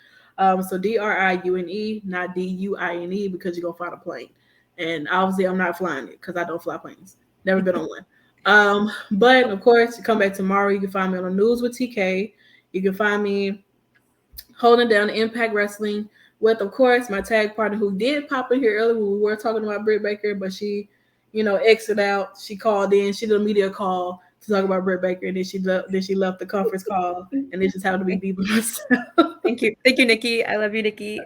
So Driune, not Duine, because you're gonna find a plane. And obviously, I'm not flying it because I don't fly planes. Never been on one. But of course, you come back tomorrow. You can find me on the news with TK. You can find me holding down Impact Wrestling with, of course, my tag partner who did pop in here earlier when we were talking about Britt Baker, but she, exited out. She called in. She did a media call to talk about Britt Baker, and then she left the conference call, and it just happened to be by myself. Thank you, Nickie. I love you, Nickie.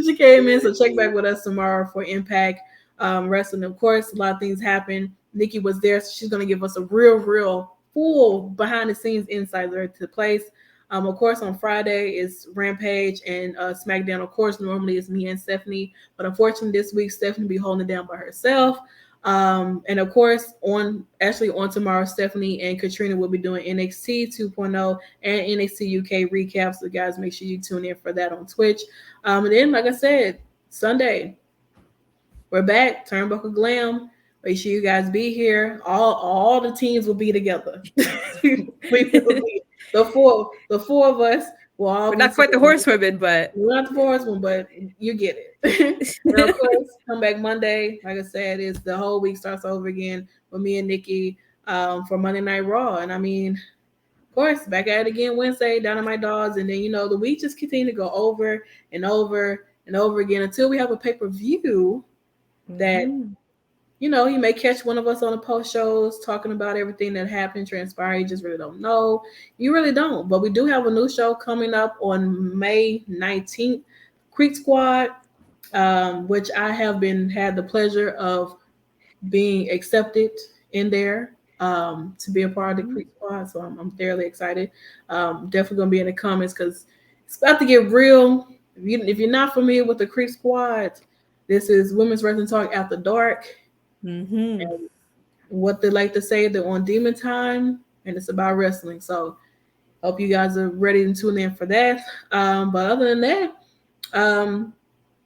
She came in, so check back with us tomorrow for Impact Wrestling. Of course, a lot of things happen. Nickie was there, so she's going to give us a real full behind the scenes insight there to place. Of course, on Friday is Rampage and SmackDown. Of course, normally it's me and Stephanie, but unfortunately this week Stephanie be holding it down by herself. And of course, on tomorrow, Stephanie and Katrina will be doing NXT 2.0 and NXT UK recaps. So guys, make sure you tune in for that on Twitch. And then, like I said, Sunday, we're back. Turnbuckle Glam. Make sure you guys be here. All the teams will be together. We will be, the four of us. We're not quite the horsewomen, but we're not the horsewomen, but you get it. And of course, come back Monday. Like I said, is the whole week starts over again with me and Nickie for Monday Night Raw. And I mean, of course, back at it again Wednesday, Dynamite Dogs, and then the week just continue to go over and over and over again until we have a pay-per-view that you may catch one of us on the post shows talking about everything that happened, transpired. You just really don't know. You really don't. But we do have a new show coming up on May 19th, Creek Squad, which I have had the pleasure of being accepted in there to be a part of the Creek Squad. So I'm fairly excited. Definitely going to be in the comments because it's about to get real. If you're not familiar with the Creek Squad, this is Women's Wrestling Talk After Dark. And what they like to say, they're on Demon Time, and it's about wrestling. So hope you guys are ready to tune in for that. But other than that,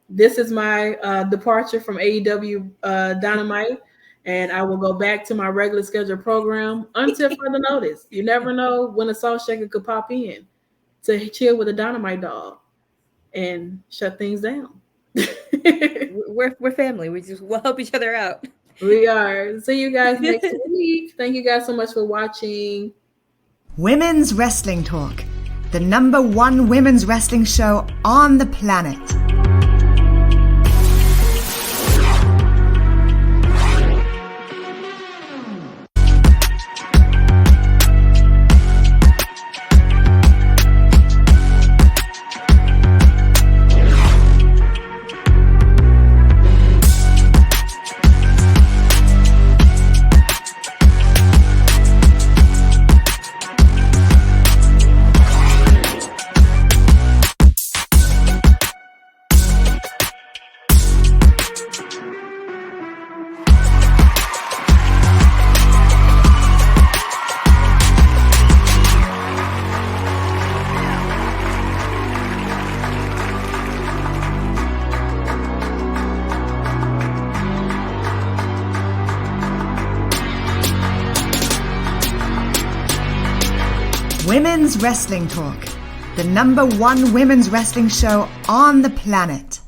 this is my departure from AEW Dynamite, and I will go back to my regular scheduled program until further notice. You never know when a Salt Shaker could pop in to chill with a Dynamite dog and shut things down. We're family. We'll help each other out. We are. See you guys next week. Thank you guys so much for watching Women's Wrestling Talk, the #1 women's wrestling show on the planet. Women's Wrestling Talk, the #1 women's wrestling show on the planet.